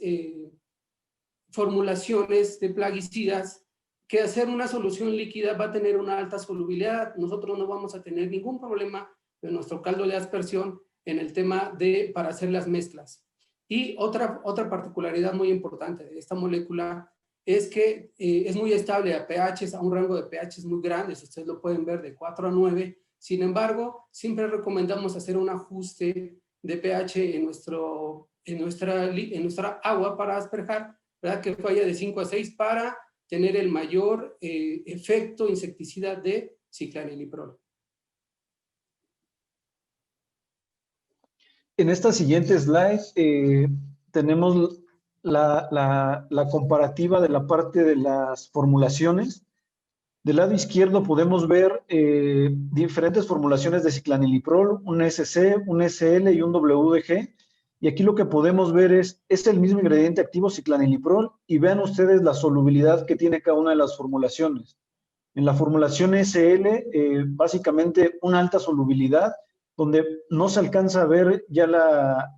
formulaciones de plaguicidas, que hacer una solución líquida va a tener una alta solubilidad. Nosotros no vamos a tener ningún problema en nuestro caldo de aspersión en el tema para hacer las mezclas. Y otra particularidad muy importante de esta molécula es que es muy estable a pHs, a un rango de pHs muy grandes, ustedes lo pueden ver de 4 a 9. Sin embargo, siempre recomendamos hacer un ajuste de pH en nuestra agua para asperjar, ¿verdad?, que vaya de 5 a 6 para tener el mayor efecto insecticida de ciclaniliprol.
En esta siguiente slide tenemos la comparativa de la parte de las formulaciones. Del lado izquierdo podemos ver diferentes formulaciones de ciclaniliprol, un SC, un SL y un WDG. Y aquí lo que podemos ver es el mismo ingrediente activo, ciclaniliprol, y vean ustedes la solubilidad que tiene cada una de las formulaciones. En la formulación SL, básicamente una alta solubilidad, donde no se alcanza a ver ya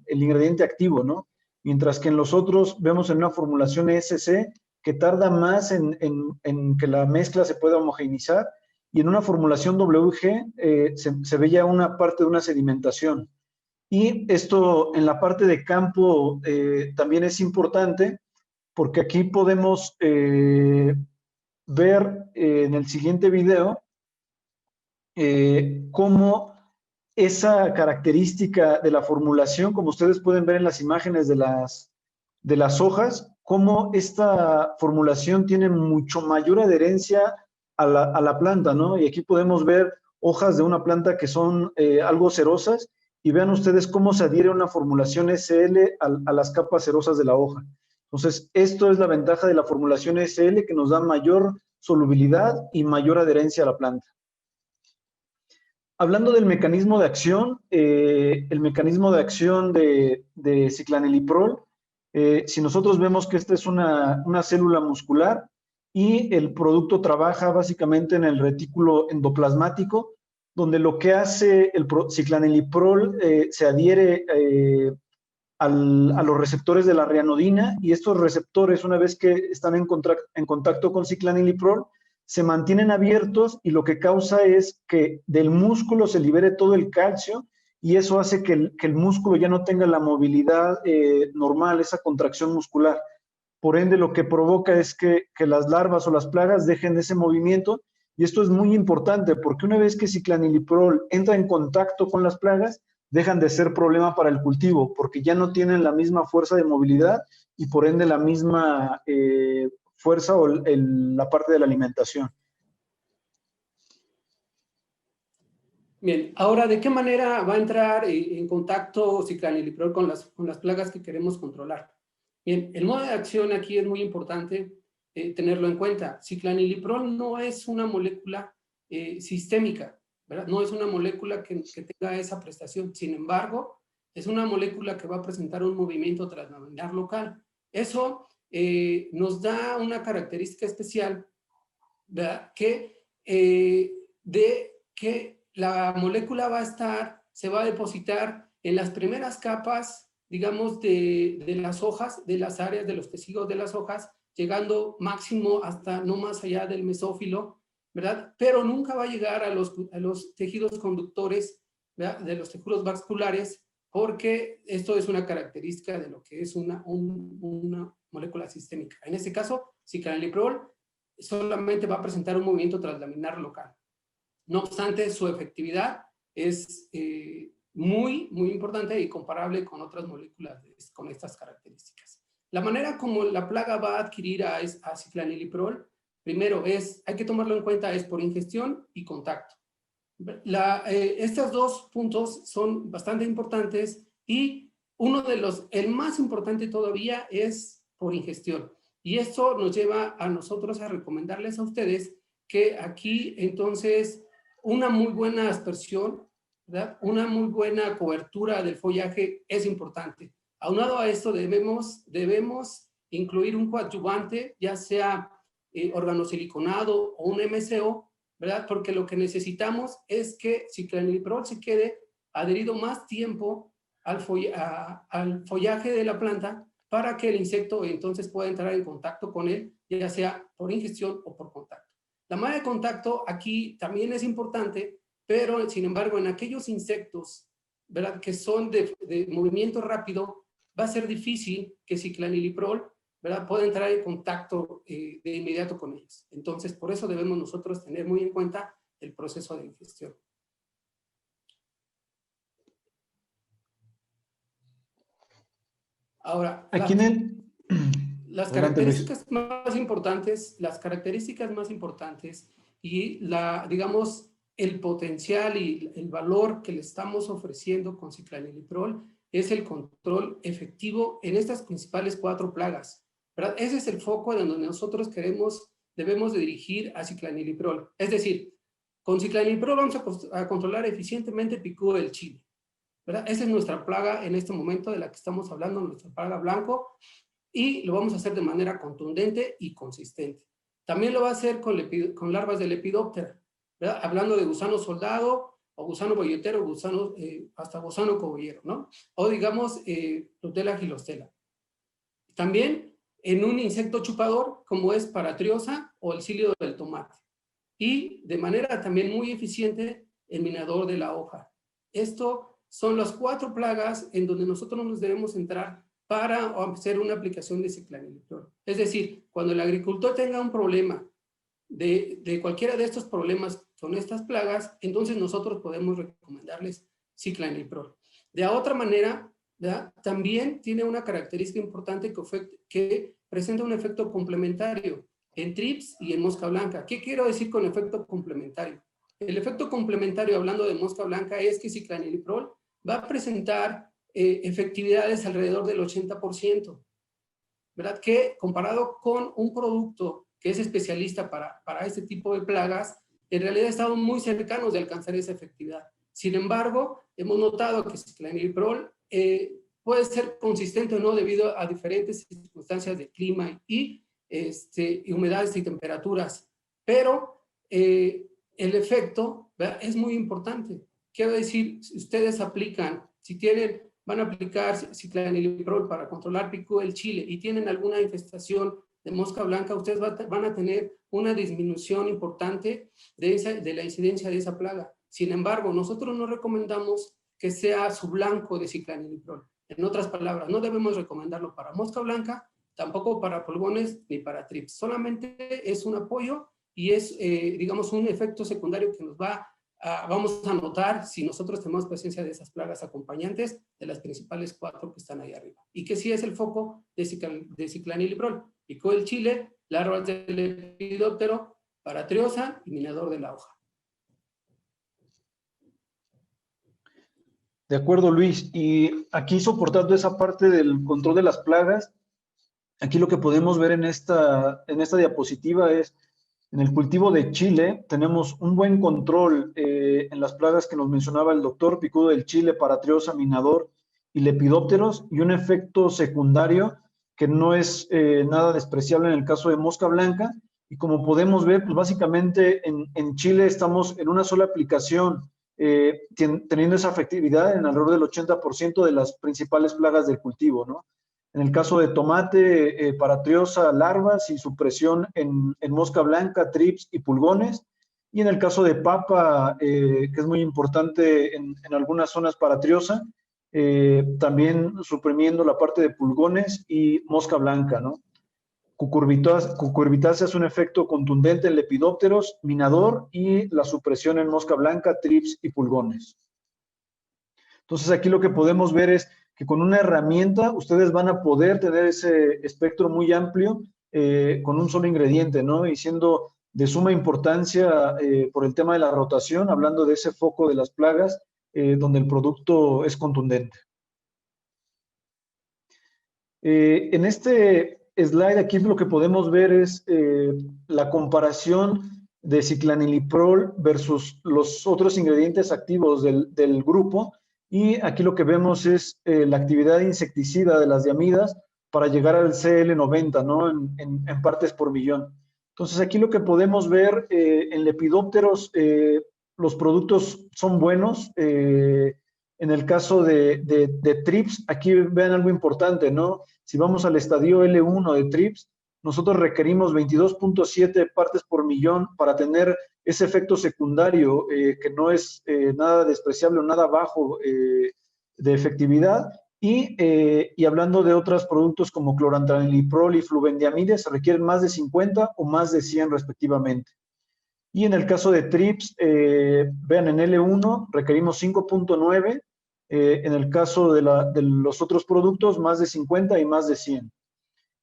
el ingrediente activo, ¿no? Mientras que en los otros vemos en una formulación SC que tarda más en que la mezcla se pueda homogeneizar, y en una formulación WG se ve ya una parte de una sedimentación. Y esto en la parte de campo también es importante, porque aquí podemos ver en el siguiente video cómo esa característica de la formulación, como ustedes pueden ver en las imágenes de las hojas, cómo esta formulación tiene mucho mayor adherencia a la planta, ¿no? Y aquí podemos ver hojas de una planta que son algo cerosas, y vean ustedes cómo se adhiere una formulación SL a las capas cerosas de la hoja. Entonces, esto es la ventaja de la formulación SL, que nos da mayor solubilidad y mayor adherencia a la planta. Hablando del mecanismo de acción, el mecanismo de acción de ciclaniliprol, si nosotros vemos que esta es una célula muscular y el producto trabaja básicamente en el retículo endoplasmático, donde lo que hace el ciclaniliprol se adhiere a los receptores de la rianodina, y estos receptores, una vez que están en contacto con ciclaniliprol, se mantienen abiertos, y lo que causa es que del músculo se libere todo el calcio, y eso hace que el músculo ya no tenga la movilidad normal, esa contracción muscular. Por ende, lo que provoca es que las larvas o las plagas dejen ese movimiento, y esto es muy importante, porque una vez que ciclaniliprol entra en contacto con las plagas, dejan de ser problema para el cultivo, porque ya no tienen la misma fuerza de movilidad y por ende la misma fuerza o la parte de la alimentación.
Bien, ahora, ¿de qué manera va a entrar en contacto ciclaniliprol con las plagas que queremos controlar? Bien, el modo de acción aquí es muy importante tenerlo en cuenta. Ciclaniliprol no es una molécula sistémica, ¿verdad? No es una molécula que tenga esa prestación. Sin embargo, es una molécula que va a presentar un movimiento translaminar local. Eso nos da una característica especial, ¿verdad? Que la molécula se va a depositar en las primeras capas, digamos, de las hojas, de las áreas de los testigos de las hojas, llegando máximo hasta no más allá del mesófilo, ¿verdad? Pero nunca va a llegar a los tejidos conductores, ¿verdad? De los tejidos vasculares, porque esto es una característica de lo que es una molécula sistémica. En este caso, ciclaniliprol solamente va a presentar un movimiento translaminar local. No obstante, su efectividad es muy, muy importante y comparable con otras moléculas con estas características. La manera como la plaga va a adquirir a ciclaniliprol, primero hay que tomarlo en cuenta, es por ingestión y contacto. Estos dos puntos son bastante importantes, y el más importante todavía es por ingestión. Y esto nos lleva a nosotros a recomendarles a ustedes que aquí entonces una muy buena aspersión, ¿verdad? Una muy buena cobertura del follaje es importante. Aunado a esto debemos incluir un coadyuvante, ya sea organosiliconado o un MCO, ¿verdad? Porque lo que necesitamos es que ciclaniliprol se quede adherido más tiempo al follaje de la planta, para que el insecto entonces pueda entrar en contacto con él, ya sea por ingestión o por contacto. La malla de contacto aquí también es importante, pero sin embargo en aquellos insectos, ¿verdad?, que son de movimiento rápido, va a ser difícil que ciclaniliprol, ¿verdad?, pueda entrar en contacto de inmediato con ellos. Entonces, por eso debemos nosotros tener muy en cuenta el proceso de ingestión. Ahora,
Aquí
las características más importantes y digamos, el potencial y el valor que le estamos ofreciendo con ciclaniliprol es el control efectivo en estas principales 4 plagas, ¿verdad? Ese es el foco de donde nosotros debemos de dirigir a ciclaniliprol. Es decir, con ciclaniliprol vamos a controlar eficientemente el picudo del chile, ¿verdad? Esa es nuestra plaga en este momento de la que estamos hablando, nuestra plaga blanco, y lo vamos a hacer de manera contundente y consistente. También lo va a hacer con larvas de Lepidoptera, ¿verdad? Hablando de gusano soldado, o gusano boyetero, hasta gusano cogollero, ¿no? O digamos, Rutella gilostela. También en un insecto chupador como es paratriosa o el cílido del tomate. Y de manera también muy eficiente el minador de la hoja. Esto son las 4 plagas en donde nosotros nos debemos entrar para hacer una aplicación de ciclaniliprol. Es decir, cuando el agricultor tenga un problema de cualquiera de estos problemas con estas plagas, entonces nosotros podemos recomendarles ciclaniliprol. De otra manera, ¿verdad? También tiene una característica importante que presenta un efecto complementario en trips y en mosca blanca. ¿Qué quiero decir con efecto complementario? El efecto complementario, hablando de mosca blanca, es que ciclaniliprol va a presentar efectividades alrededor del 80%, ¿verdad? Que comparado con un producto que es especialista para este tipo de plagas, en realidad estamos muy cercanos de alcanzar esa efectividad. Sin embargo, hemos notado que ciclaniliprol puede ser consistente o no debido a diferentes circunstancias de clima y humedades y temperaturas, pero el efecto, ¿verdad?, es muy importante. Quiero decir, si ustedes aplican, van a aplicar ciclaniliprol para controlar pico del chile y tienen alguna infestación de mosca blanca, ustedes van a tener una disminución importante de la incidencia de esa plaga. Sin embargo, nosotros no recomendamos que sea su blanco de ciclaniliprol. En otras palabras, no debemos recomendarlo para mosca blanca, tampoco para pulgones ni para trips. Solamente es un apoyo y es, digamos, un efecto secundario que vamos a notar si nosotros tenemos presencia de esas plagas acompañantes de las principales 4 que están ahí arriba. Y que sí es el foco de ciclaniliprol. Pico del chile, larvas del lepidóptero, paratriosa y minador de la hoja.
De acuerdo, Luis. Y aquí soportando esa parte del control de las plagas, aquí lo que podemos ver en esta diapositiva es, en el cultivo de chile, tenemos un buen control en las plagas que nos mencionaba el doctor, picudo del chile, paratriosa, minador y lepidópteros, y un efecto secundario que no es nada despreciable en el caso de mosca blanca. Y como podemos ver, pues básicamente en Chile estamos en una sola aplicación, teniendo esa efectividad en alrededor del 80% de las principales plagas del cultivo, ¿no? En el caso de tomate, paratriosa, larvas y supresión en mosca blanca, trips y pulgones. Y en el caso de papa, que es muy importante en algunas zonas paratriosa, también suprimiendo la parte de pulgones y mosca blanca, ¿no? Cucurbitácea es un efecto contundente en lepidópteros, minador y la supresión en mosca blanca, trips y pulgones. Entonces aquí lo que podemos ver es que con una herramienta ustedes van a poder tener ese espectro muy amplio con un solo ingrediente, ¿no? Y siendo de suma importancia por el tema de la rotación, hablando de ese foco de las plagas, donde el producto es contundente. En este slide aquí lo que podemos ver es la comparación de ciclaniliprol versus los otros ingredientes activos del grupo, y aquí lo que vemos es la actividad insecticida de las diamidas para llegar al CL90, ¿no? En partes por millón. Entonces aquí lo que podemos ver en lepidópteros, los productos son buenos. En el caso de trips, aquí vean algo importante, ¿no? Si vamos al estadio L1 de trips, nosotros requerimos 22.7 partes por millón para tener ese efecto secundario que no es nada despreciable o nada bajo de efectividad. Y hablando de otros productos como clorantraeniliprol y flubendiamide, se requieren más de 50 o más de 100 respectivamente. Y en el caso de trips, vean, en L1 requerimos 5.9, en el caso de los otros productos, más de 50 y más de 100.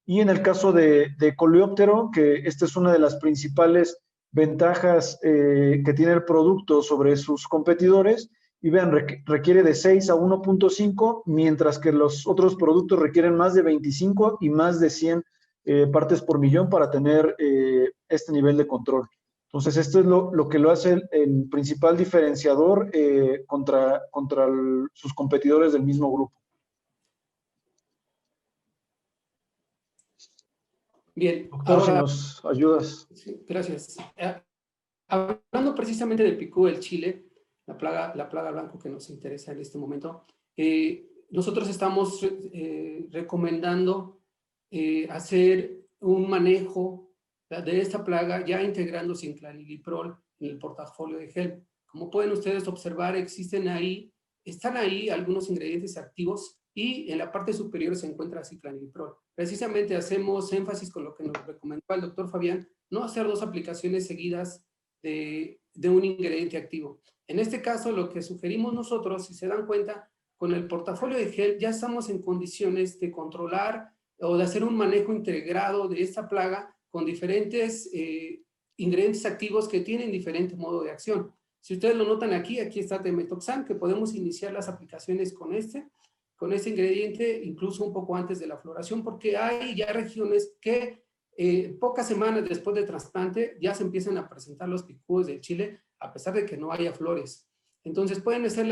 Y en el caso de coleóptero, que esta es una de las principales ventajas que tiene el producto sobre sus competidores, y vean, requiere de 6 a 1.5, mientras que los otros productos requieren más de 25 y más de 100 partes por millón para tener este nivel de control. Entonces, esto es lo que lo hace el principal diferenciador contra sus competidores del mismo grupo.
Bien,
doctor, ahora, si nos ayudas.
Sí, gracias. Hablando precisamente del picú del chile, la plaga blanco que nos interesa en este momento, nosotros estamos recomendando hacer un manejo de esta plaga ya integrando ciclaniliprol en el portafolio de GEL. Como pueden ustedes observar, están ahí algunos ingredientes activos y en la parte superior se encuentra ciclaniliprol. Precisamente hacemos énfasis con lo que nos recomendó el doctor Fabián, no hacer 2 aplicaciones seguidas de un ingrediente activo. En este caso, lo que sugerimos nosotros, si se dan cuenta, con el portafolio de GEL ya estamos en condiciones de controlar o de hacer un manejo integrado de esta plaga con diferentes ingredientes activos que tienen diferente modo de acción. Si ustedes lo notan aquí está Temetoxam, que podemos iniciar las aplicaciones con este ingrediente incluso un poco antes de la floración, porque hay ya regiones que pocas semanas después del trasplante ya se empiezan a presentar los picudos del chile, a pesar de que no haya flores. Entonces pueden hacer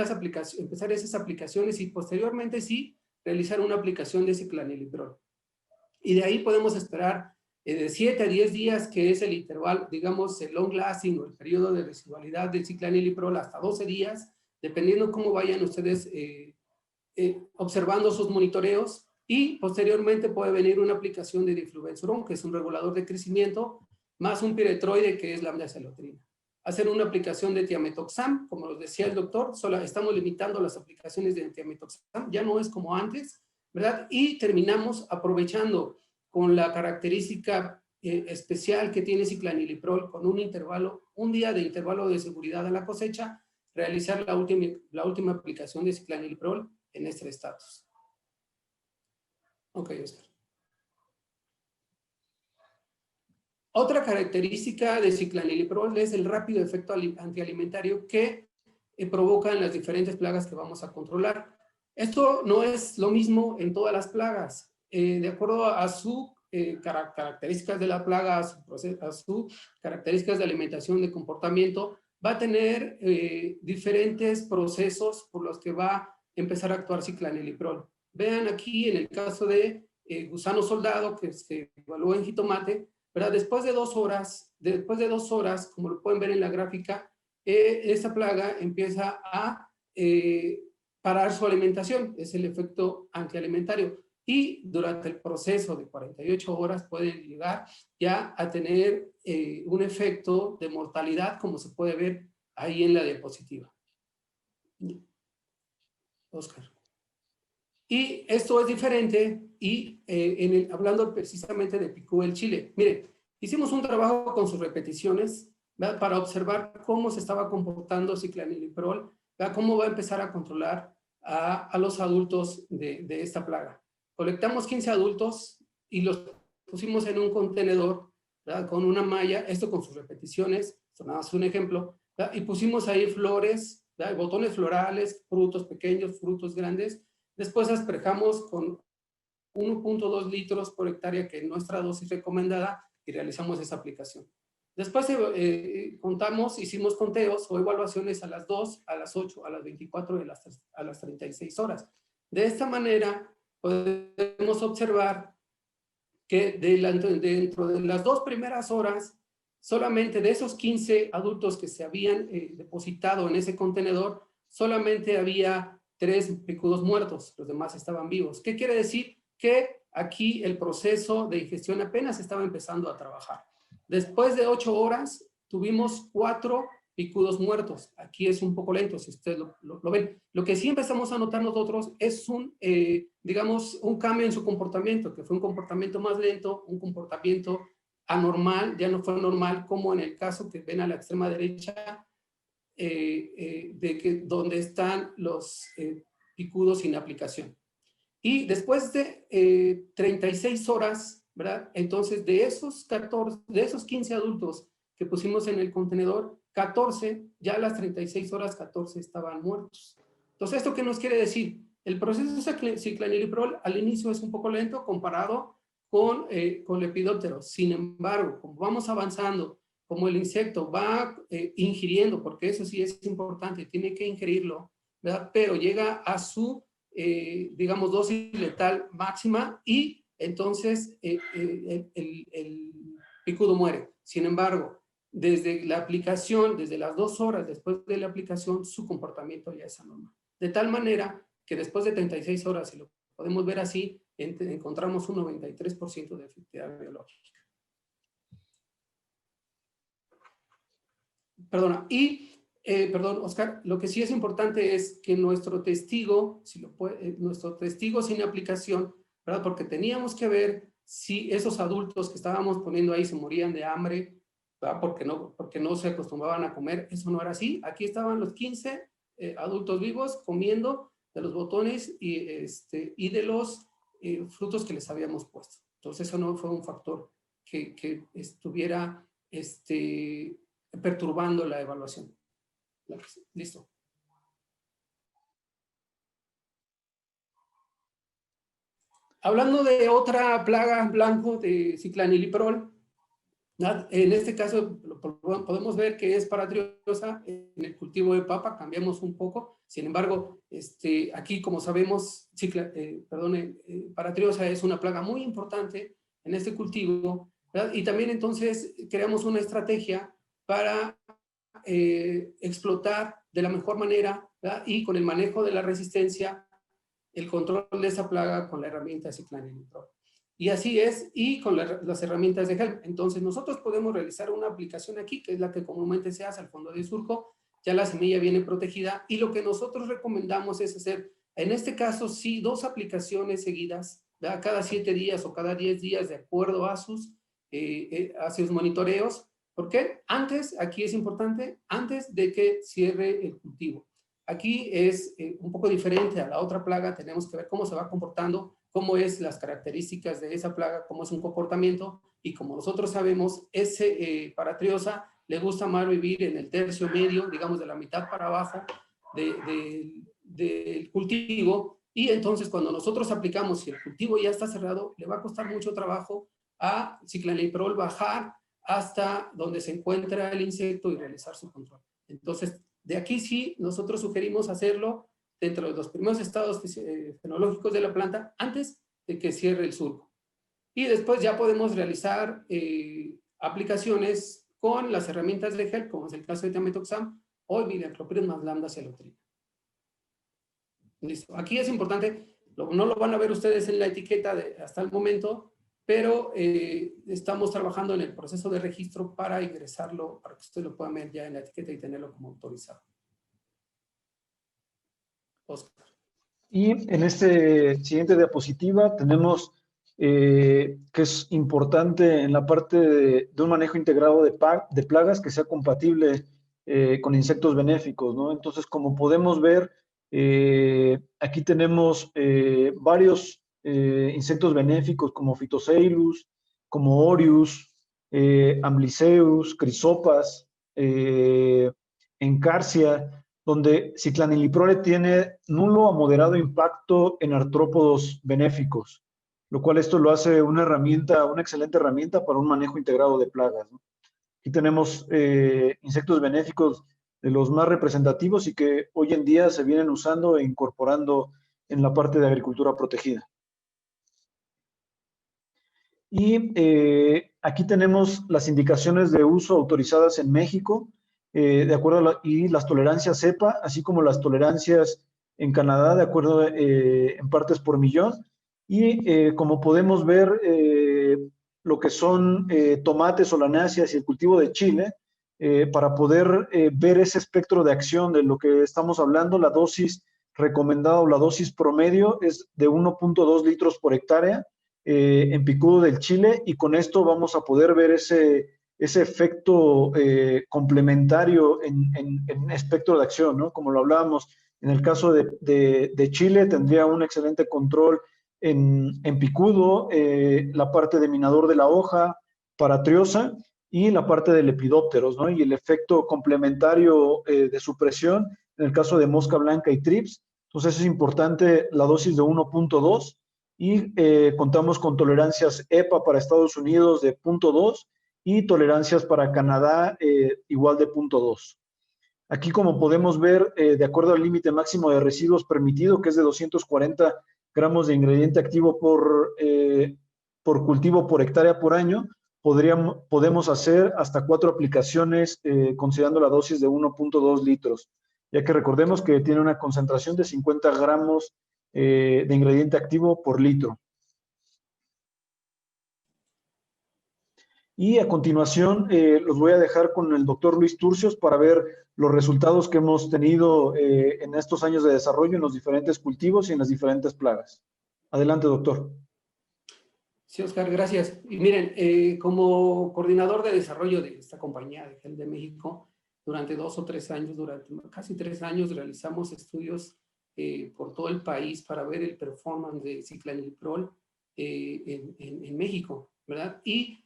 empezar esas aplicaciones y posteriormente sí realizar una aplicación de ciclaniliprol. Y de ahí podemos esperar de 7 a 10 días, que es el intervalo, digamos, el long lasting o el periodo de residualidad del ciclaniliprol, hasta 12 días, dependiendo cómo vayan ustedes observando sus monitoreos, y posteriormente puede venir una aplicación de difluvensurón, que es un regulador de crecimiento, más un piretroide, que es la aminocelotrina. Hacer una aplicación de Thiamethoxam, como lo decía el doctor, solo estamos limitando las aplicaciones de Thiamethoxam, ya no es como antes, ¿verdad? Y terminamos aprovechando con la característica especial que tiene ciclaniliprol, con un día de intervalo de seguridad a la cosecha, realizar la última aplicación de ciclaniliprol en este estatus. Ok, Oscar. Otra característica de ciclaniliprol es el rápido efecto antialimentario que provocan las diferentes plagas que vamos a controlar. Esto no es lo mismo en todas las plagas. De acuerdo a sus características de la plaga, a sus características de alimentación, de comportamiento, va a tener diferentes procesos por los que va a empezar a actuar ciclaniliprol. Vean aquí en el caso de gusano soldado, que se evalúa en jitomate, ¿verdad? Después de 2 horas, como lo pueden ver en la gráfica, esta plaga empieza a parar su alimentación, es el efecto antialimentario. Y durante el proceso de 48 horas puede llegar ya a tener un efecto de mortalidad, como se puede ver ahí en la diapositiva. Oscar. Y esto es diferente, y hablando precisamente de picú del chile. Miren, hicimos un trabajo con sus repeticiones, ¿verdad? Para observar cómo se estaba comportando ciclaniliprol, ¿verdad? Cómo va a empezar a controlar a los adultos de esta plaga. Colectamos 15 adultos y los pusimos en un contenedor, ¿verdad? Con una malla, esto con sus repeticiones, esto nada más un ejemplo, ¿verdad? Y pusimos ahí flores, ¿verdad? Botones florales, frutos pequeños, frutos grandes. Después asperjamos con 1.2 litros por hectárea, que es nuestra dosis recomendada, y realizamos esa aplicación. Después hicimos conteos o evaluaciones a las 2, a las 8, a las 24 y a las 36 horas. De esta manera podemos observar que dentro de las 2 primeras horas, solamente de esos 15 adultos que se habían depositado en ese contenedor, solamente había 3 picudos muertos, los demás estaban vivos. ¿Qué quiere decir? Que aquí el proceso de ingestión apenas estaba empezando a trabajar. Después de 8 horas, tuvimos 4 picudos muertos. Aquí es un poco lento, si ustedes lo ven. Lo que sí empezamos a notar nosotros es digamos, un cambio en su comportamiento, que fue un comportamiento más lento, un comportamiento anormal, ya no fue normal, como en el caso que ven a la extrema derecha, donde están los picudos sin aplicación. Y después de 36 horas, ¿verdad? Entonces, de esos 15 adultos que pusimos en el contenedor, 14, ya a las 36 horas, 14 estaban muertos. Entonces, ¿esto qué nos quiere decir? El proceso de ciclaniliprol al inicio es un poco lento comparado con Lepidoptero. Sin embargo, como vamos avanzando, como el insecto va ingiriendo, porque eso sí es importante, tiene que ingerirlo, ¿verdad? Pero llega a su, digamos, dosis letal máxima y entonces el picudo muere. Sin embargo, desde la aplicación, desde las 2 horas después de la aplicación, su comportamiento ya es anormal. De tal manera que después de 36 horas, si lo podemos ver así, encontramos un 93% de efectividad biológica. Perdona, perdón, Oscar, lo que sí es importante es que nuestro testigo, nuestro testigo sin aplicación, ¿verdad? Porque teníamos que ver si esos adultos que estábamos poniendo ahí se morían de hambre, ¿verdad? Porque no se acostumbraban a comer. Eso no era así. Aquí estaban los 15 adultos vivos comiendo de los botones y de los frutos que les habíamos puesto. Entonces eso no fue un factor que estuviera perturbando la evaluación. Listo. Hablando de otra plaga blanco de ciclaniliprol, en este caso podemos ver que es paratriosa en el cultivo de papa, cambiamos un poco. Sin embargo, aquí como sabemos, paratriosa es una plaga muy importante en este cultivo, ¿verdad? Y también entonces creamos una estrategia para explotar de la mejor manera, ¿verdad? Y con el manejo de la resistencia, el control de esa plaga con la herramienta ciclaniliprol. Y así es, y con las herramientas de Helm. Entonces nosotros podemos realizar una aplicación aquí, que es la que comúnmente se hace al fondo de surco, ya la semilla viene protegida, y lo que nosotros recomendamos es hacer, en este caso sí, 2 aplicaciones seguidas, ¿verdad? Cada 7 días o cada 10 días, de acuerdo a sus monitoreos. ¿Por qué? Aquí es importante, antes de que cierre el cultivo. Aquí es un poco diferente a la otra plaga, tenemos que ver cómo se va comportando, cómo es las características de esa plaga, cómo es un comportamiento, y como nosotros sabemos, paratriosa le gusta más vivir en el tercio medio, digamos de la mitad para abajo del cultivo, y entonces cuando nosotros aplicamos, si el cultivo ya está cerrado, le va a costar mucho trabajo a ciclaniliprol bajar hasta donde se encuentra el insecto y realizar su control. Entonces, de aquí sí, nosotros sugerimos hacerlo dentro de los primeros estados fenológicos de la planta antes de que cierre el surco. Y después ya podemos realizar aplicaciones con las herramientas de Helm, como es el caso de Thiamethoxam o imidacloprid más lambda cialotrina. Listo. Aquí es importante, no lo van a ver ustedes en la etiqueta hasta el momento, pero estamos trabajando en el proceso de registro para ingresarlo, para que ustedes lo puedan ver ya en la etiqueta y tenerlo como autorizado. Oscar.
Y en este siguiente diapositiva tenemos que es importante en la parte de un manejo integrado de plagas que sea compatible con insectos benéficos, ¿no? Entonces, como podemos ver, aquí tenemos varios insectos benéficos como Phytoceilus, como Orius, Ambliceus, Crisopas, Encarsia, donde ciclaniliprol tiene nulo a moderado impacto en artrópodos benéficos, lo cual esto lo hace una excelente herramienta para un manejo integrado de plagas, ¿no? Aquí tenemos insectos benéficos de los más representativos y que hoy en día se vienen usando e incorporando en la parte de agricultura protegida. Y aquí tenemos las indicaciones de uso autorizadas en México, de acuerdo y las tolerancias cepa, así como las tolerancias en Canadá, de acuerdo en partes por millón. Y como podemos ver, lo que son tomates, solanáceas y el cultivo de chile, para poder ver ese espectro de acción de lo que estamos hablando, la dosis recomendada o la dosis promedio es de 1.2 litros por hectárea en picudo del chile, y con esto vamos a poder ver ese efecto complementario en espectro de acción, ¿no? Como lo hablábamos, en el caso de chile tendría un excelente control en picudo, la parte de minador de la hoja, paratriosa, y la parte de lepidópteros, ¿no? Y el efecto complementario de supresión en el caso de mosca blanca y trips. Entonces es importante la dosis de 1.2, y contamos con tolerancias EPA para Estados Unidos de 0.2 y tolerancias para Canadá igual de 0.2. Aquí, como podemos ver, de acuerdo al límite máximo de residuos permitido, que es de 240 gramos de ingrediente activo por cultivo por hectárea por año, podemos hacer hasta 4 aplicaciones considerando la dosis de 1.2 litros, ya que recordemos que tiene una concentración de 50 gramos de ingrediente activo por litro. Y a continuación los voy a dejar con el doctor Luis Turcios para ver los resultados que hemos tenido en estos años de desarrollo en los diferentes cultivos y en las diferentes plagas. Adelante, doctor.
Sí, Oscar, gracias. Y miren, como coordinador de desarrollo de esta compañía de Gel de México, durante 2 o 3 años, durante casi 3 años, realizamos estudios por todo el país para ver el performance de ciclaniliprol en México, ¿verdad? Y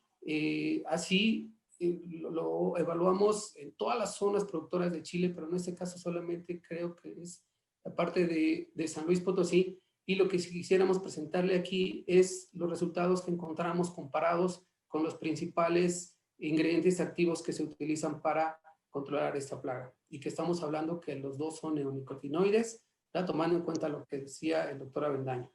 así lo evaluamos en todas las zonas productoras de Chile, pero en este caso solamente creo que es la parte de San Luis Potosí. Y lo que quisiéramos presentarle aquí es los resultados que encontramos comparados con los principales ingredientes activos que se utilizan para controlar esta plaga. Y que estamos hablando que los dos son neonicotinoides, ¿verdad? Tomando en cuenta lo que decía el doctor Avendaño.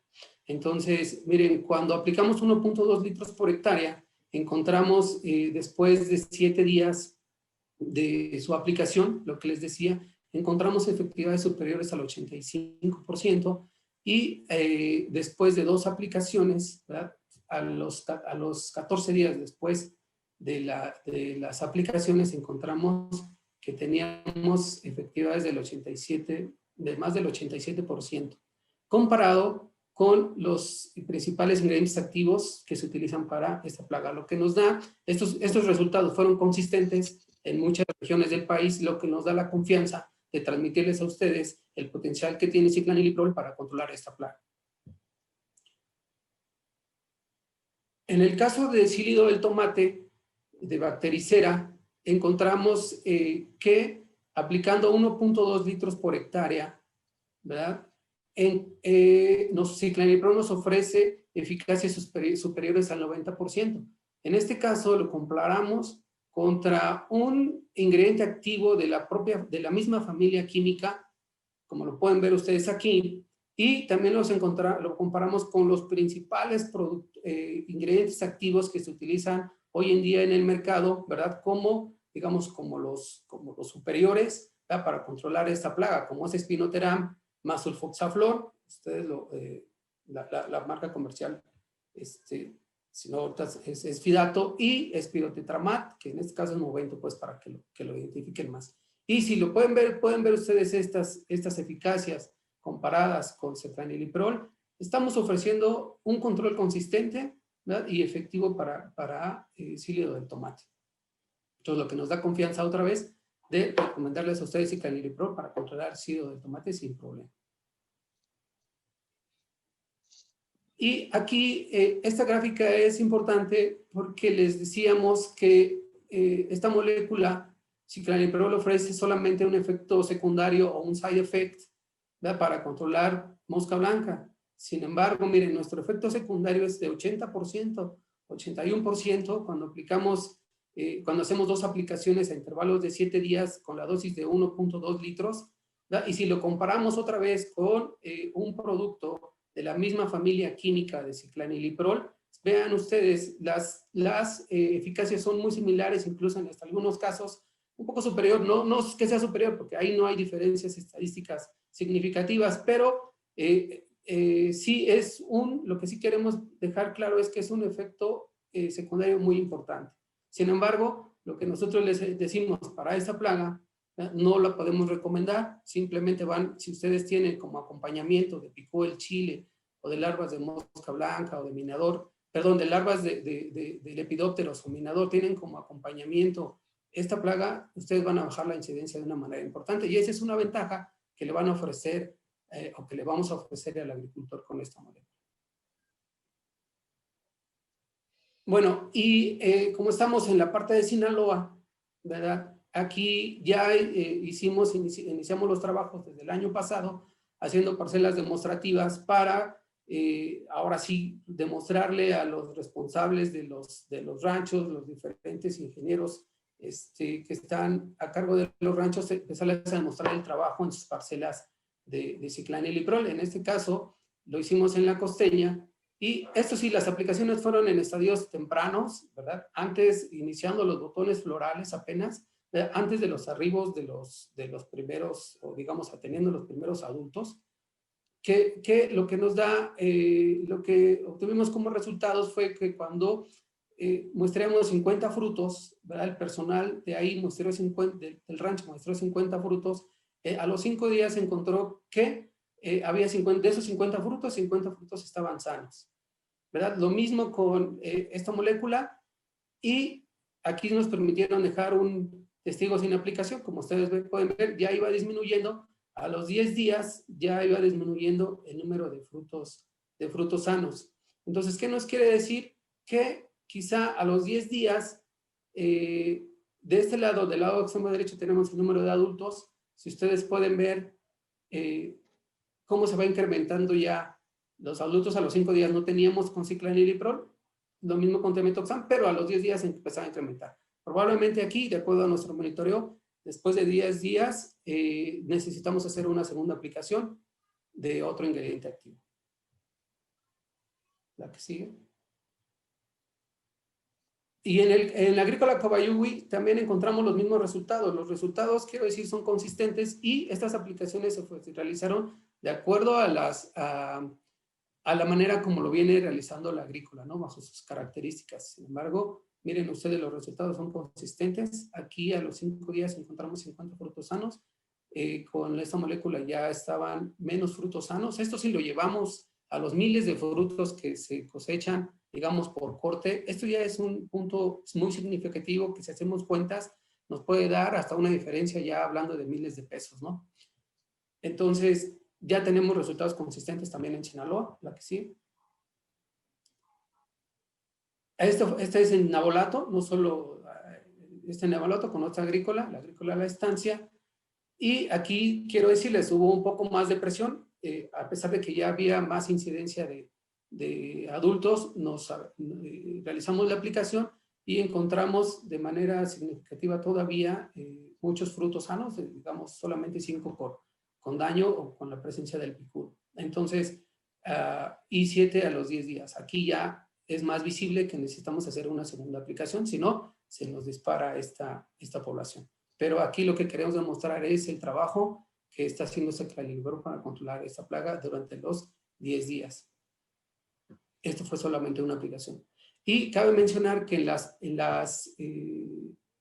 Entonces, miren, cuando aplicamos 1.2 litros por hectárea, encontramos después de 7 días de su aplicación, lo que les decía, encontramos efectividades superiores al 85%, y después de 2 aplicaciones, ¿verdad? A los 14 días después de las aplicaciones, encontramos que teníamos efectividades de más del 87%, comparado con los principales ingredientes activos que se utilizan para esta plaga. Lo que nos da, estos resultados fueron consistentes en muchas regiones del país, lo que nos da la confianza de transmitirles a ustedes el potencial que tiene ciclaniliprol para controlar esta plaga. En el caso de sílido del tomate, de bactericera, encontramos que aplicando 1.2 litros por hectárea, ¿verdad? Ciclaniliprol nos ofrece eficacias superiores al 90%. En este caso lo comparamos contra un ingrediente activo de la misma familia química, como lo pueden ver ustedes aquí, y también lo comparamos con los principales ingredientes activos que se utilizan hoy en día en el mercado, ¿verdad? Como, digamos, como los superiores, ¿verdad? Para controlar esta plaga, como es Espinoteram más sulfoxaflor, ustedes la marca comercial, si no, es Fidato, y Espirotetramat, que en este caso es Movento, pues para que lo identifiquen más. Y si lo pueden ver ustedes estas eficacias comparadas con cefraniliprol, estamos ofreciendo un control consistente, ¿verdad? Y efectivo para sílido del tomate. Entonces, lo que nos da confianza otra vez de recomendarles a ustedes ciclaniliprol para controlar sílido del tomate sin problema. Y aquí esta gráfica es importante porque les decíamos que esta molécula ciclaniliprol ofrece solamente un efecto secundario o un side effect, ¿verdad? Para controlar mosca blanca. Sin embargo, miren, nuestro efecto secundario es de 80%, 81% cuando aplicamos, cuando hacemos 2 aplicaciones a intervalos de 7 días con la dosis de 1.2 litros, ¿verdad? Y si lo comparamos otra vez con un producto de la misma familia química de ciclaniliprol, vean ustedes, las eficacias son muy similares, incluso en hasta algunos casos un poco superior, no es que sea superior, porque ahí no hay diferencias estadísticas significativas, pero sí es lo que sí queremos dejar claro es que es un efecto secundario muy importante. Sin embargo, lo que nosotros les decimos para esta plaga, no la podemos recomendar, simplemente si ustedes tienen como acompañamiento de picó el chile o de larvas de mosca blanca o de minador, perdón, de larvas de lepidópteros o minador, tienen como acompañamiento esta plaga, ustedes van a bajar la incidencia de una manera importante y esa es una ventaja que le van a ofrecer o que le vamos a ofrecer al agricultor con esta molécula. Bueno, y como estamos en la parte de Sinaloa, ¿verdad? Aquí ya iniciamos los trabajos desde el año pasado haciendo parcelas demostrativas para ahora sí demostrarle a los responsables de los ranchos, los diferentes ingenieros que están a cargo de los ranchos, empezarles a demostrar el trabajo en sus parcelas de ciclaniliprol. En este caso lo hicimos en la costeña. Y esto sí, las aplicaciones fueron en estadios tempranos, ¿verdad? Antes, iniciando los botones florales apenas, ¿verdad? Antes de los arribos de los primeros, o digamos, atendiendo los primeros adultos, que lo que nos da, lo que obtuvimos como resultados fue que cuando muestreamos 50 frutos, ¿verdad? El personal de ahí muestreó 50, del rancho muestró 50 frutos. A los 5 días encontró que había 50, de esos 50 frutos estaban sanos, ¿verdad? Lo mismo con esta molécula, y aquí nos permitieron dejar un testigo sin aplicación. Como ustedes pueden ver, ya iba disminuyendo. A los 10 días ya iba disminuyendo el número de frutos sanos. Entonces, ¿qué nos quiere decir? Que quizá a los 10 días, de este lado, del lado extremo derecho, tenemos el número de adultos. Si ustedes pueden ver cómo se va incrementando ya los adultos. A los 5 días no teníamos con ciclaniliprol, lo mismo con temetoxam, pero a los 10 días empezaba a incrementar. Probablemente aquí, de acuerdo a nuestro monitoreo, después de 10 días necesitamos hacer una segunda aplicación de otro ingrediente activo. La que sigue. Y en la agrícola Cobayugui también encontramos los mismos resultados. Los resultados, quiero decir, son consistentes, y estas aplicaciones se realizaron de acuerdo a la manera como lo viene realizando la agrícola, ¿no? Bajo sus características. Sin embargo, miren ustedes, los resultados son consistentes. Aquí a los 5 días encontramos 50 frutos sanos. Con esta molécula ya estaban menos frutos sanos. Esto sí lo llevamos a los miles de frutos que se cosechan, digamos, por corte. Esto ya es un punto muy significativo que, si hacemos cuentas, nos puede dar hasta una diferencia, ya hablando de miles de pesos, ¿no? Entonces, ya tenemos resultados consistentes también en Sinaloa, la que sí. Este es en Navolato, no solo este en Navolato, con otra agrícola, la agrícola La Estancia. Y aquí quiero decirles, hubo un poco más de presión, a pesar de que ya había más incidencia de adultos. Realizamos la aplicación y encontramos de manera significativa todavía muchos frutos sanos, digamos solamente 5 con daño o con la presencia del picudo. Entonces, y 7 a los 10 días. Aquí ya es más visible que necesitamos hacer una segunda aplicación, si no, se nos dispara esta población. Pero aquí lo que queremos demostrar es el trabajo que está haciendo ciclaniliprol para controlar esta plaga durante los 10 días. Esto fue solamente una aplicación. Y cabe mencionar que en las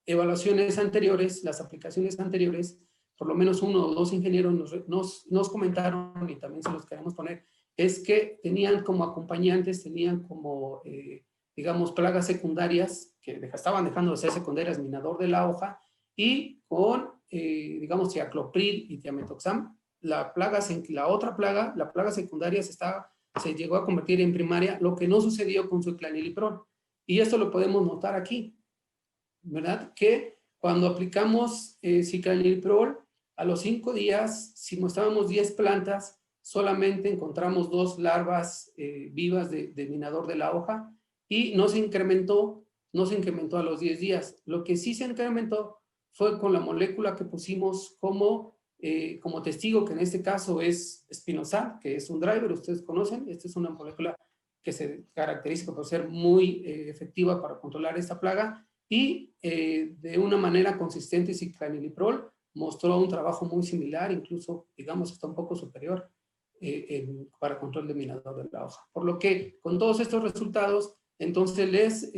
evaluaciones anteriores, las aplicaciones anteriores, por lo menos 1 o 2 ingenieros nos comentaron, y también se los queremos poner, es que tenían como acompañantes, tenían como, digamos, plagas secundarias, que estaban dejando de ser secundarias, minador de la hoja, y con, digamos, tiaclopril y tiametoxam, la otra plaga, la plaga secundaria, se llegó a convertir en primaria, lo que no sucedió con ciclaniliprol. Y esto lo podemos notar aquí, ¿verdad? Que cuando aplicamos ciclaniliprol, a los 5 días, si mostrábamos 10 plantas, solamente encontramos 2 larvas vivas de minador de la hoja, y no se incrementó a los 10 días. Lo que sí se incrementó fue con la molécula que pusimos como testigo, que en este caso es Spinosad, que es un driver, ustedes conocen. Esta es una molécula que se caracteriza por ser muy efectiva para controlar esta plaga, y de una manera consistente ciclaniliprol mostró un trabajo muy similar, incluso, digamos, hasta un poco superior para control de minador de la hoja. Por lo que, con todos estos resultados, entonces les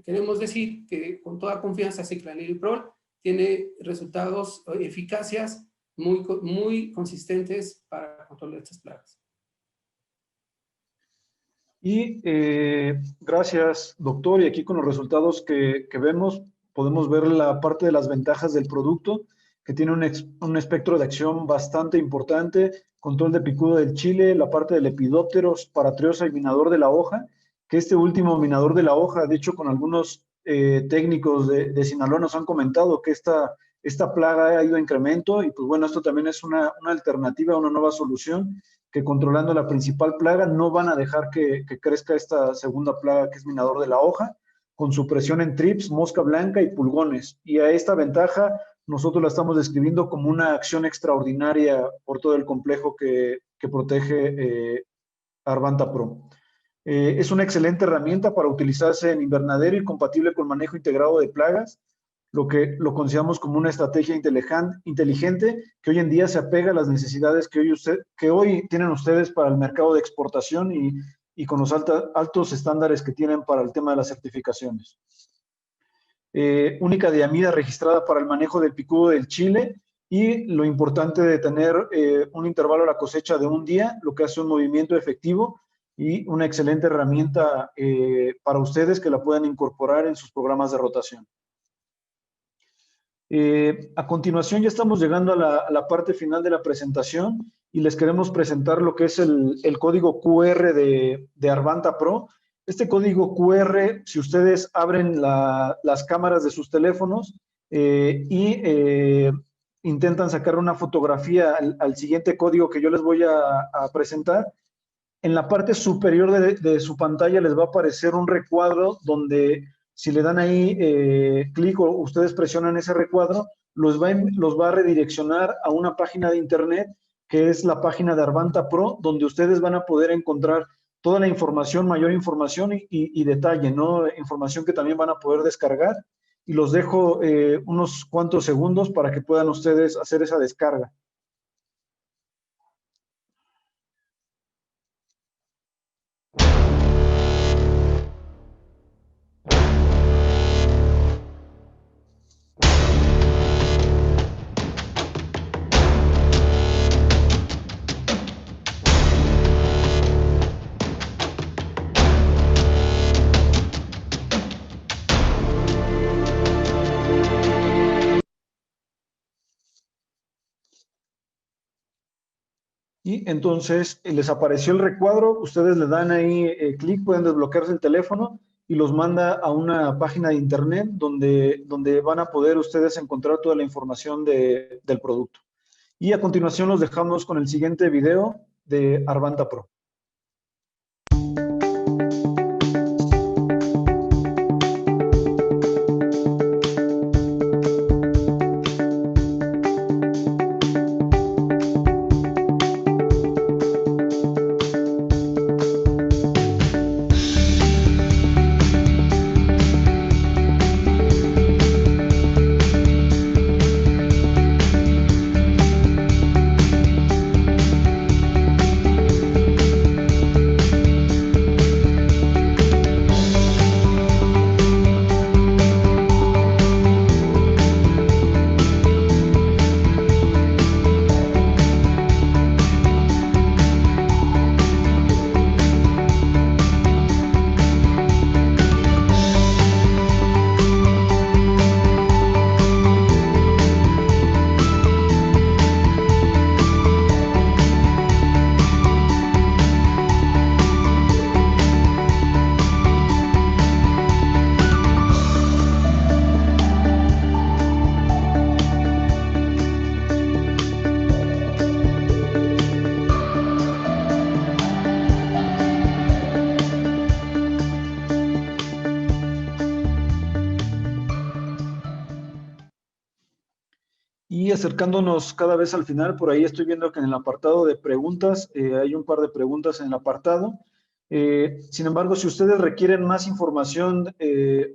queremos decir que con toda confianza ciclaniliprol tiene resultados, eficacias muy consistentes para controlar estas plagas.
Y gracias, doctor. Y aquí con los resultados que vemos, podemos ver la parte de las ventajas del producto, que tiene un espectro de acción bastante importante: control de picudo del chile, la parte del lepidópteros, paratriosa y minador de la hoja, que este último, minador de la hoja, de hecho, con algunos técnicos de Sinaloa nos han comentado que esta plaga ha ido a incremento, y pues bueno, esto también es una alternativa, una nueva solución, que controlando la principal plaga no van a dejar que crezca esta segunda plaga, que es minador de la hoja, con supresión en trips, mosca blanca y pulgones. Y a esta ventaja nosotros la estamos describiendo como una acción extraordinaria por todo el complejo que protege Arvanta Pro. Es una excelente herramienta para utilizarse en invernadero y compatible con manejo integrado de plagas, lo que lo consideramos como una estrategia inteligente que hoy en día se apega a las necesidades que hoy tienen ustedes para el mercado de exportación, y y con los altos estándares que tienen para el tema de las certificaciones. Única diamida registrada para el manejo del picudo del chile, y lo importante de tener un intervalo a la cosecha de un día, lo que hace un movimiento efectivo y una excelente herramienta para ustedes que la puedan incorporar en sus programas de rotación. A continuación ya estamos llegando a la parte final de la presentación y les queremos presentar lo que es el código QR de Arvanta Pro. Este código QR, si ustedes abren las cámaras de sus teléfonos intentan sacar una fotografía al siguiente código que yo les voy a presentar, en la parte superior de su pantalla les va a aparecer un recuadro donde si le dan ahí clic o ustedes presionan ese recuadro, los va a redireccionar a una página de internet que es la página de Arvanta Pro, donde ustedes van a poder encontrar toda la información, mayor información y detalle, ¿no? Información que también van a poder descargar. Y los dejo unos cuantos segundos para que puedan ustedes hacer esa descarga. Y entonces les apareció el recuadro, ustedes le dan ahí clic, pueden desbloquearse el teléfono y los manda a una página de internet donde van a poder ustedes encontrar toda la información del producto. Y a continuación los dejamos con el siguiente video de Arvanta Pro. Y acercándonos cada vez al final, por ahí estoy viendo que en el apartado de preguntas, hay un par de preguntas en el apartado. Sin embargo, si ustedes requieren más información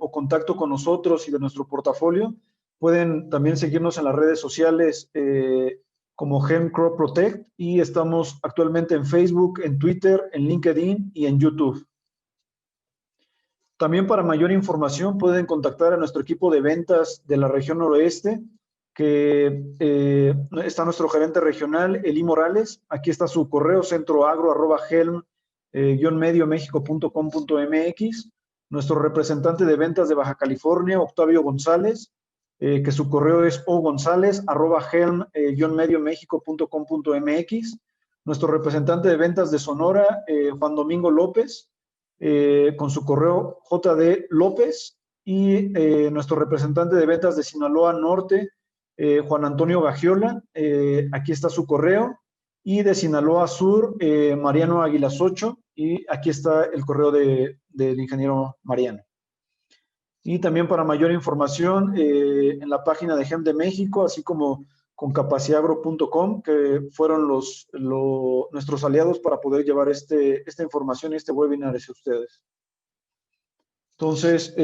o contacto con nosotros y de nuestro portafolio, pueden también seguirnos en las redes sociales como Hemp Crop Protect, y estamos actualmente en Facebook, en Twitter, en LinkedIn y en YouTube. También para mayor información pueden contactar a nuestro equipo de ventas de la región noroeste, que está nuestro gerente regional, Eli Morales. Aquí está su correo, centroagro@helm-mediomexico.com.mx. Nuestro representante de ventas de Baja California, Octavio González, que su correo es ogonzalez@helm-mediomexico.com.mx. Nuestro representante de ventas de Sonora, Juan Domingo López, con su correo jdlopez. Y nuestro representante de ventas de Sinaloa Norte, Juan Antonio Gagiola, aquí está su correo. Y de Sinaloa Sur, Mariano Águilas 8, y aquí está el correo del ingeniero Mariano. Y también para mayor información, en la página de Hemp de México, así como con capacidagro.com, que fueron nuestros aliados para poder llevar esta información y este webinar hacia ustedes. Entonces,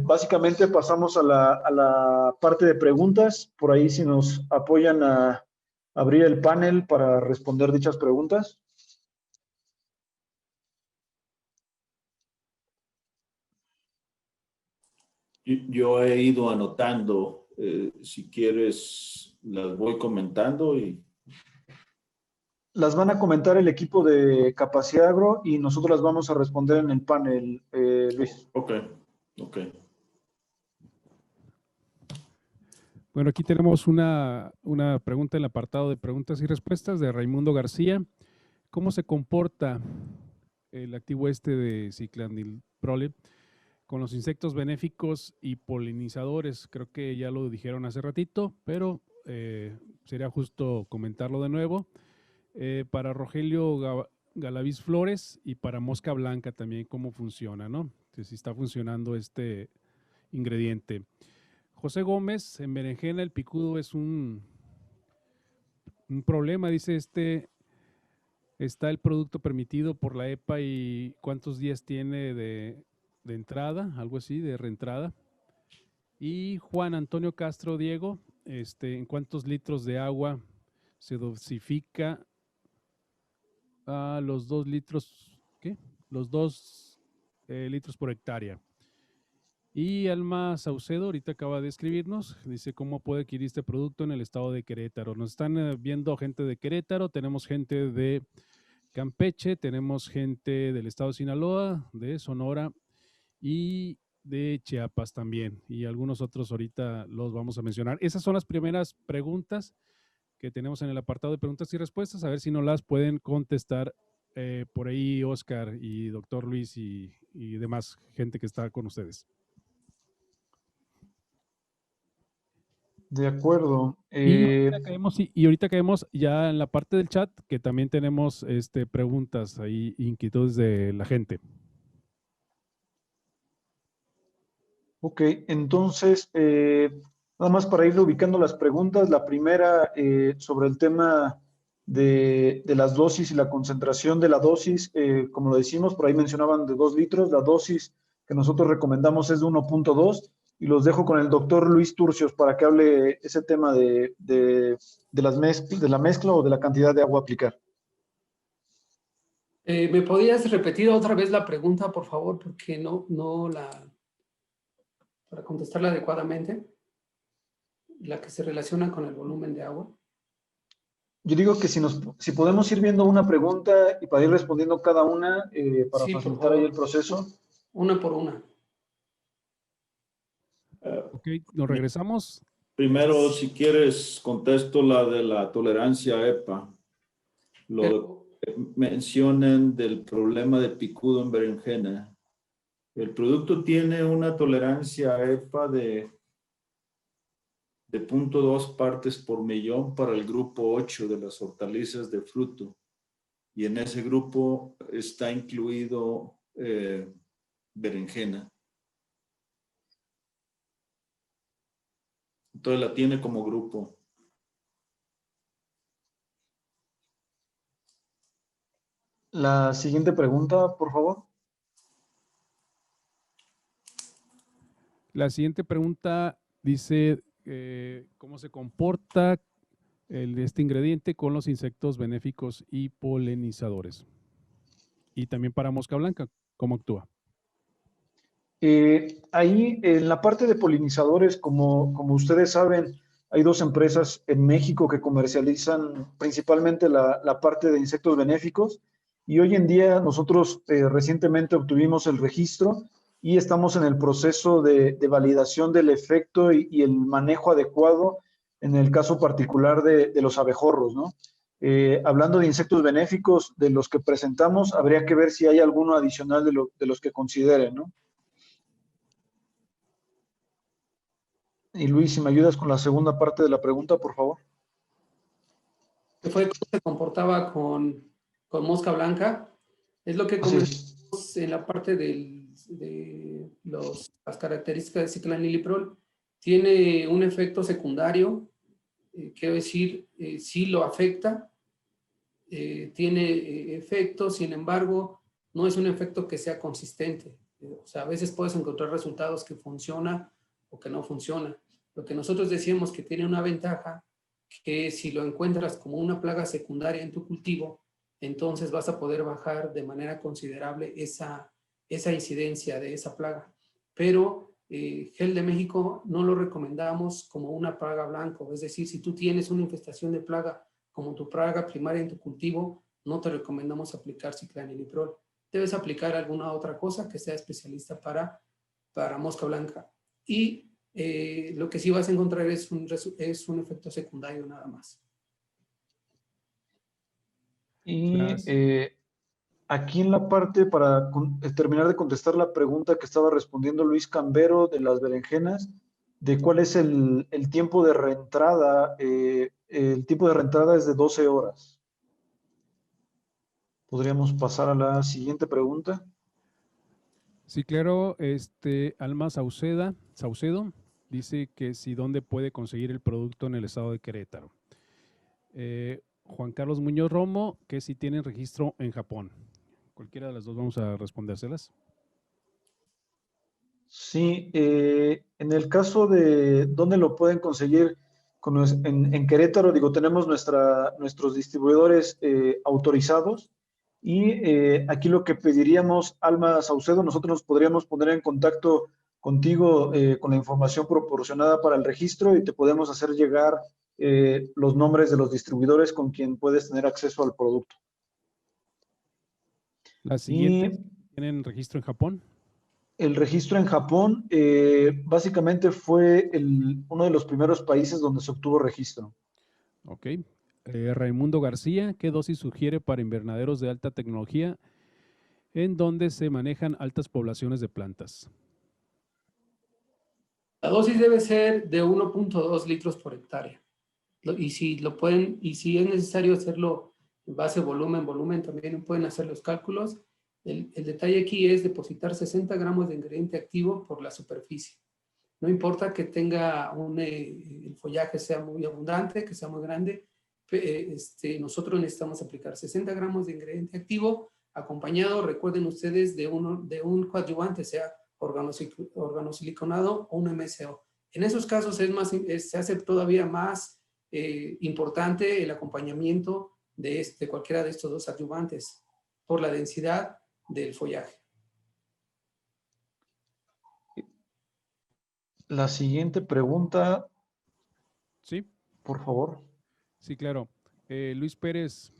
básicamente pasamos a la parte de preguntas. Por ahí, si nos apoyan a abrir el panel para responder dichas preguntas.
Yo he ido anotando, si quieres las voy comentando y...
Las van a comentar el equipo de Capacidad Agro y nosotros las vamos a responder en el panel, Luis.
Ok, ok.
Bueno, aquí tenemos una pregunta en el apartado de preguntas y respuestas de Raimundo García. ¿Cómo se comporta el activo de ciclandilprole con los insectos benéficos y polinizadores? Creo que ya lo dijeron hace ratito, pero sería justo comentarlo de nuevo. Para Rogelio Galaviz Flores y para Mosca Blanca también cómo funciona, ¿no? Si está funcionando este ingrediente. José Gómez, en berenjena el picudo es un problema, dice está el producto permitido por la EPA y cuántos días tiene de entrada, algo así, de reentrada. Y Juan Antonio Castro Diego, ¿en cuántos litros de agua se dosifica a los 2 litros, ¿qué? Los 2 litros por hectárea? Y Alma Saucedo ahorita acaba de escribirnos, dice cómo puede adquirir este producto en el estado de Querétaro. Nos están viendo gente de Querétaro, tenemos gente de Campeche, tenemos gente del estado de Sinaloa, de Sonora y de Chiapas también, y algunos otros ahorita los vamos a mencionar. Esas son las primeras preguntas que tenemos en el apartado de preguntas y respuestas, a ver si nos las pueden contestar por ahí Oscar y doctor Luis y demás gente que está con ustedes.
De acuerdo.
Y ahorita caemos ya en la parte del chat, que también tenemos preguntas ahí, inquietudes de la gente.
Ok, entonces, nada más para ir ubicando las preguntas. La primera, sobre el tema de las dosis y la concentración de la dosis, como lo decimos, por ahí mencionaban de 2 litros. La dosis que nosotros recomendamos es de 1.2. Y los dejo con el doctor Luis Turcios para que hable ese tema de la mezcla o de la cantidad de agua a aplicar.
¿Me podrías repetir otra vez la pregunta, por favor? Porque para contestarla adecuadamente, la que se relaciona con el volumen de agua.
Yo digo que si podemos ir viendo una pregunta y para ir respondiendo cada una, para
Sí,
facilitar ahí el proceso.
Una por una.
Ok, nos regresamos.
Primero, si quieres, contesto la de la tolerancia a EPA. Lo que mencionan del problema de picudo en berenjena. El producto tiene una tolerancia a EPA de 0.2 partes por millón para el grupo 8 de las hortalizas de fruto. Y en ese grupo está incluido berenjena. Entonces la tiene como grupo.
La siguiente pregunta, por favor.
La siguiente pregunta dice, ¿cómo se comporta este ingrediente con los insectos benéficos y polinizadores? Y también para mosca blanca, ¿cómo actúa?
Ahí en la parte de polinizadores, como ustedes saben, hay 2 empresas en México que comercializan principalmente la parte de insectos benéficos y hoy en día nosotros recientemente obtuvimos el registro y estamos en el proceso de validación del efecto y el manejo adecuado en el caso particular de los abejorros, ¿no? Hablando de insectos benéficos, de los que presentamos, habría que ver si hay alguno adicional de los que consideren, ¿no? Y Luis, si me ayudas con la segunda parte de la pregunta, por favor.
¿Qué fue cómo se comportaba con mosca blanca? Es lo que comentamos en la parte de las características de ciclaniliprol. Tiene un efecto secundario, quiero decir, sí lo afecta, tiene efecto, sin embargo, no es un efecto que sea consistente. O sea, a veces puedes encontrar resultados que funcionan o que no funcionan. Lo que nosotros decíamos que tiene una ventaja, que si lo encuentras como una plaga secundaria en tu cultivo, entonces vas a poder bajar de manera considerable esa incidencia de esa plaga. Pero Gel de México no lo recomendamos como una plaga blanco, es decir, si tú tienes una infestación de plaga como tu plaga primaria en tu cultivo, no te recomendamos aplicar ciclaniliprol. Debes aplicar alguna otra cosa que sea especialista para mosca blanca. Y lo que sí vas a encontrar es un efecto secundario nada más.
Y aquí en la parte, para terminar de contestar la pregunta que estaba respondiendo Luis Cambero de las berenjenas, de cuál es el tiempo de reentrada. El tiempo de reentrada es de 12 horas. Podríamos pasar a la siguiente pregunta.
Sí, claro. Alma Saucedo dice que si dónde puede conseguir el producto en el estado de Querétaro. Juan Carlos Muñoz Romo, que si tienen registro en Japón. Cualquiera de las dos vamos a respondérselas.
Sí, en el caso de dónde lo pueden conseguir en Querétaro, digo, tenemos nuestros distribuidores autorizados y aquí lo que pediríamos, Alma Saucedo, nosotros nos podríamos poner en contacto contigo con la información proporcionada para el registro y te podemos hacer llegar los nombres de los distribuidores con quien puedes tener acceso al producto.
La siguiente, ¿tienen registro en Japón?
El registro en Japón básicamente fue uno de los primeros países donde se obtuvo registro.
Ok. Raimundo García, ¿qué dosis sugiere para invernaderos de alta tecnología en donde se manejan altas poblaciones de plantas?
La dosis debe ser de 1.2 litros por hectárea. Y si es necesario hacerlo en base volumen, también pueden hacer los cálculos. El detalle aquí es depositar 60 gramos de ingrediente activo por la superficie. No importa que tenga el follaje sea muy abundante, que sea muy grande, nosotros necesitamos aplicar 60 gramos de ingrediente activo acompañado, recuerden ustedes, de un coadyuvante, sea organosiliconado o un MSO. En esos casos se hace todavía más importante el acompañamiento de cualquiera de estos dos adyuvantes por la densidad del follaje.
La siguiente pregunta.
Sí.
Por favor.
Sí, claro. Luis Pérez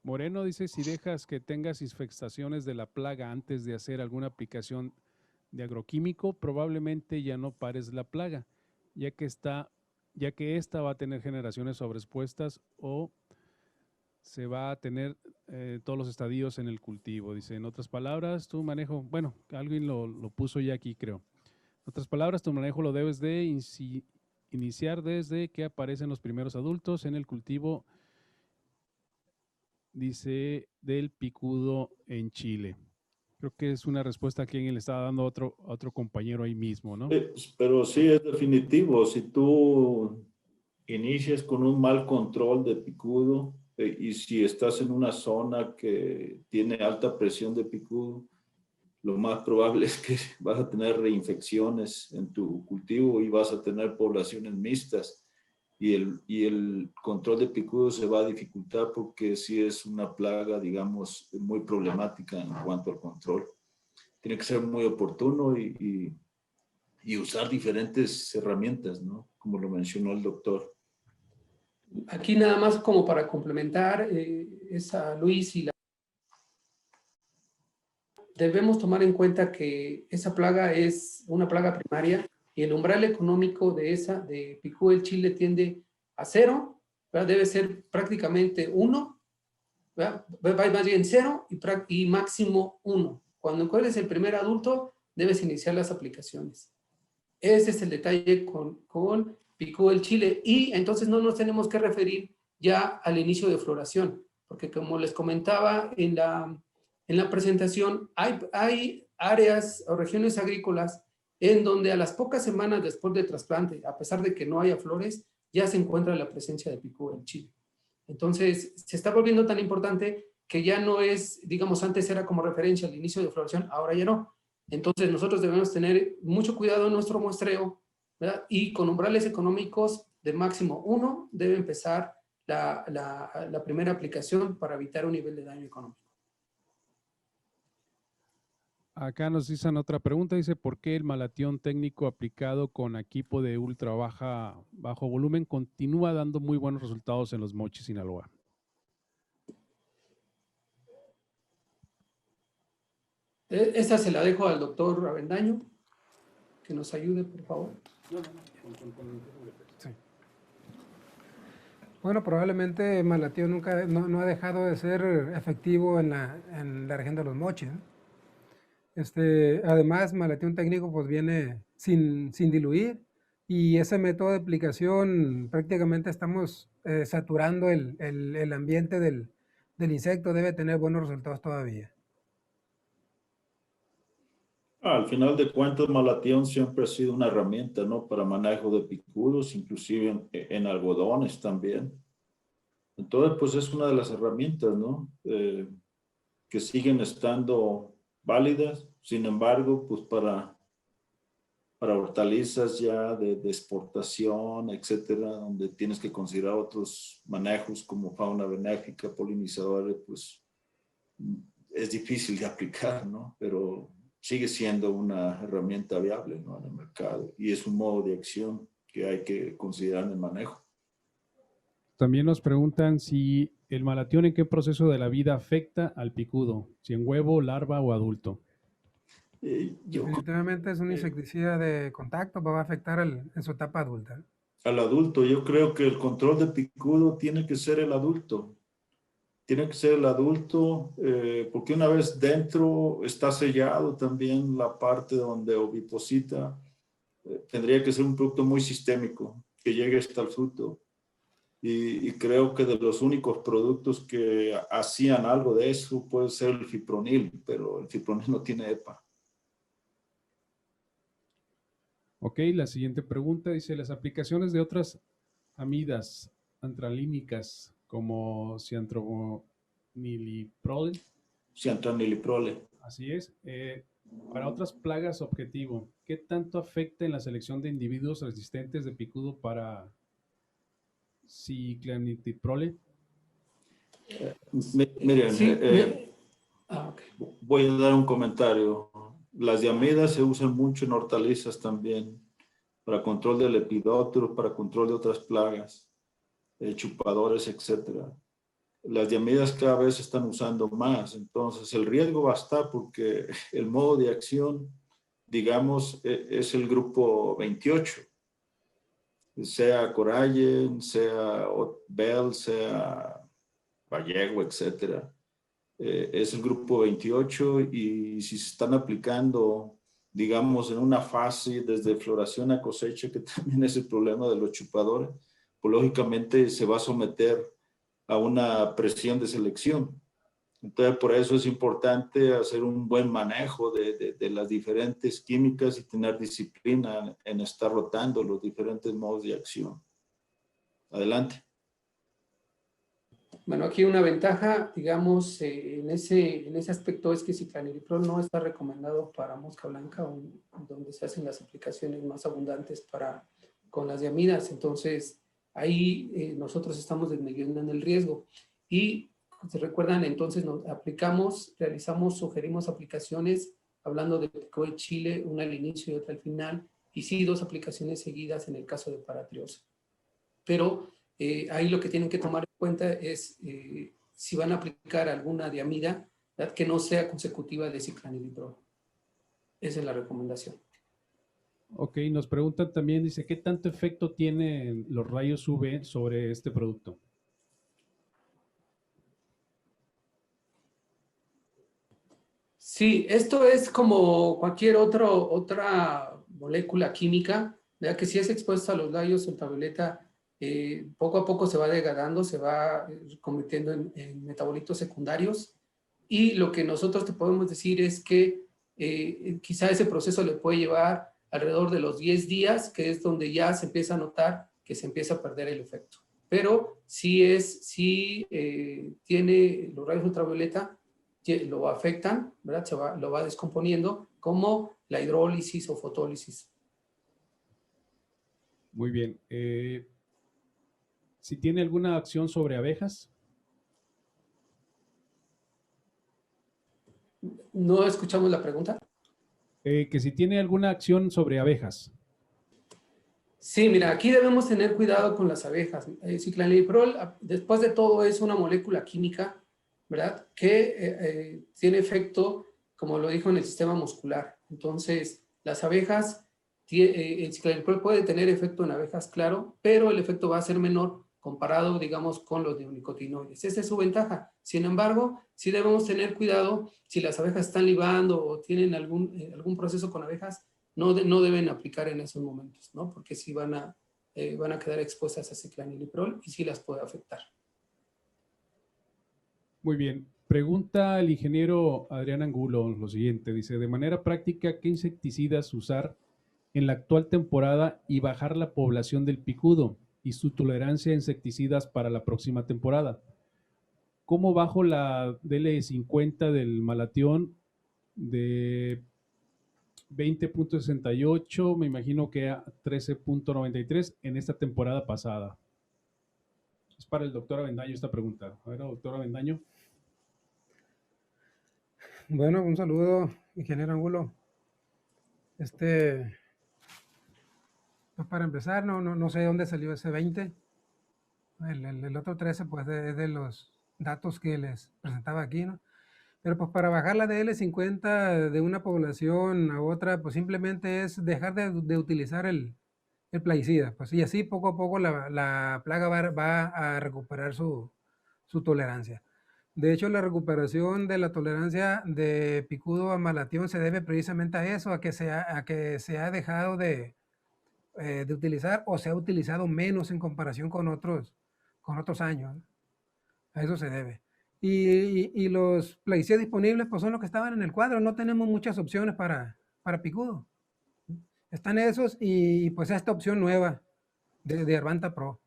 Moreno dice, si dejas que tengas infestaciones de la plaga antes de hacer alguna aplicación de agroquímico, probablemente ya no pares la plaga, ya que esta va a tener generaciones sobreexpuestas o se va a tener todos los estadios en el cultivo. Dice, en otras palabras, tu manejo, bueno, alguien lo puso ya aquí, creo. En otras palabras, tu manejo lo debes de iniciar desde que aparecen los primeros adultos en el cultivo, dice, del picudo en Chile. Creo que es una respuesta que alguien le estaba dando a otro compañero ahí mismo, ¿no?
Pero sí, es definitivo. Si tú inicias con un mal control de picudo y si estás en una zona que tiene alta presión de picudo, lo más probable es que vas a tener reinfecciones en tu cultivo y vas a tener poblaciones mixtas. Y el control de picudo se va a dificultar porque sí es una plaga, digamos, muy problemática en cuanto al control. Tiene que ser muy oportuno y usar diferentes herramientas, ¿no? Como lo mencionó el doctor.
Aquí nada más como para complementar Luis debemos tomar en cuenta que esa plaga es una plaga primaria y el umbral económico de picudo del Chile tiende a 0, ¿verdad? Debe ser prácticamente 1, ¿verdad? Más bien 0 y máximo 1. Cuando encuentres el primer adulto, debes iniciar las aplicaciones. Ese es el detalle con picudo del Chile. Y entonces no nos tenemos que referir ya al inicio de floración, porque como les comentaba en la presentación, hay áreas o regiones agrícolas en donde a las pocas semanas después del trasplante, a pesar de que no haya flores, ya se encuentra la presencia de picudo en Chile. Entonces, se está volviendo tan importante que ya no es, digamos, antes era como referencia al inicio de floración, ahora ya no. Entonces, nosotros debemos tener mucho cuidado en nuestro muestreo, ¿verdad? Y con umbrales económicos de máximo 1 debe empezar la primera aplicación para evitar un nivel de daño económico.
Acá nos hicieron otra pregunta, dice, ¿por qué el malatión técnico aplicado con equipo de bajo volumen continúa dando muy buenos resultados en los Mochis, Sinaloa?
Esta se la dejo al doctor Avendaño, que nos ayude, por favor.
Sí. Bueno, probablemente Malatión nunca no ha dejado de ser efectivo en la región de los Mochis, ¿no? Además, Malatión técnico pues viene sin diluir, y ese método de aplicación prácticamente estamos saturando el ambiente del insecto, debe tener buenos resultados todavía.
Al final de cuentas, Malatión siempre ha sido una herramienta, ¿no? Para manejo de picudos, inclusive en algodones también. Entonces, pues es una de las herramientas, ¿no? Que siguen estando válidas. Sin embargo, pues para hortalizas ya de exportación, etcétera, donde tienes que considerar otros manejos como fauna benéfica, polinizadores, pues es difícil de aplicar, ¿no? Pero sigue siendo una herramienta viable, ¿no? En el mercado, y es un modo de acción que hay que considerar en el manejo.
También nos preguntan si el malatión en qué proceso de la vida afecta al picudo, si en huevo, larva o adulto.
Definitivamente es un insecticida de contacto, va a afectar en su etapa adulta.
Al adulto, yo creo que el control de picudo tiene que ser el adulto. Tiene que ser el adulto, porque una vez dentro está sellado también la parte donde oviposita. Tendría que ser un producto muy sistémico, que llegue hasta el fruto. Y creo que de los únicos productos que hacían algo de eso puede ser el fipronil, pero el fipronil no tiene EPA.
Ok, la siguiente pregunta dice, las aplicaciones de otras amidas antralínicas como ciantromiliprole.
Ciantromiliprole.
Así es. Para otras plagas objetivo, ¿qué tanto afecta en la selección de individuos resistentes de picudo para ciclanitriprole?
Miren,
Sí, okay.
Voy a dar un comentario. Las diamidas se usan mucho en hortalizas también, para control del lepidóptero, para control de otras plagas, chupadores, etc. Las diamidas cada vez se están usando más, entonces el riesgo va a estar porque el modo de acción, digamos, es el grupo 28. Sea Corallen, sea Bell, sea Gallego, etcétera. Es el grupo 28, y si se están aplicando, digamos, en una fase desde floración a cosecha, que también es el problema de los chupadores, pues lógicamente se va a someter a una presión de selección. Entonces, por eso es importante hacer un buen manejo de las diferentes químicas y tener disciplina en estar rotando los diferentes modos de acción. Adelante.
Bueno, aquí una ventaja, digamos, en ese aspecto es que ciclanidiprol no está recomendado para mosca blanca, donde se hacen las aplicaciones más abundantes con las diamidas. Entonces, ahí nosotros estamos disminuyendo el riesgo. Y, ¿se recuerdan? Entonces, sugerimos aplicaciones, hablando de pico de chile, una al inicio y otra al final, y sí, 2 aplicaciones seguidas en el caso de paratriosa. Pero ahí lo que tienen que tomar en cuenta es si van a aplicar alguna diamida, ¿verdad?, que no sea consecutiva de ciclanidiprol. Esa es la recomendación.
Ok, nos preguntan también, dice, ¿qué tanto efecto tienen los rayos UV sobre este producto?
Sí, esto es como cualquier otra molécula química, ¿verdad?, que si es expuesta a los rayos ultravioleta, poco a poco se va degradando, se va convirtiendo en metabolitos secundarios, y lo que nosotros te podemos decir es que quizá ese proceso le puede llevar alrededor de los 10 días, que es donde ya se empieza a notar que se empieza a perder el efecto. Pero si tiene los rayos ultravioleta, lo afectan, ¿verdad? Lo va descomponiendo, como la hidrólisis o fotólisis.
Muy bien. ¿Si tiene alguna acción sobre abejas?
¿No escuchamos la pregunta?
que si tiene alguna acción sobre abejas.
Sí, mira, aquí debemos tener cuidado con las abejas. Ciclaliprol, después de todo, es una molécula química, ¿verdad? Que tiene efecto, como lo dijo, en el sistema muscular. Entonces, las abejas, el ciclaliprol puede tener efecto en abejas, claro, pero el efecto va a ser menor comparado, digamos, con los neonicotinoides. Esa es su ventaja. Sin embargo, sí debemos tener cuidado si las abejas están libando o tienen algún proceso con abejas, no deben aplicar en esos momentos, ¿no? Porque sí van a quedar expuestas a ciclaliprol y sí las puede afectar.
Muy bien. Pregunta el ingeniero Adrián Angulo lo siguiente. Dice, de manera práctica, ¿qué insecticidas usar en la actual temporada y bajar la población del picudo y su tolerancia a insecticidas para la próxima temporada? ¿Cómo bajo la DL50 del malatión de 20.68, me imagino que a 13.93 en esta temporada pasada? Es para el doctor Avendaño esta pregunta. A ver, doctor Avendaño.
Bueno, un saludo, ingeniero Angulo. Pues para empezar, no sé dónde salió ese 20. El otro 13, pues, es de los datos que les presentaba aquí, ¿no? Pero pues para bajar la DL50 de una población a otra, pues simplemente es dejar de utilizar el plaguicida. Pues, y así poco a poco la plaga va a recuperar su tolerancia. De hecho, la recuperación de la tolerancia de picudo a malatión se debe precisamente a eso, a que se ha dejado de utilizar o se ha utilizado menos en comparación con otros años, ¿no? A eso se debe. Y los plaguicidas disponibles pues son los que estaban en el cuadro. No tenemos muchas opciones para picudo. Están esos y pues esta opción nueva de Advanta Pro.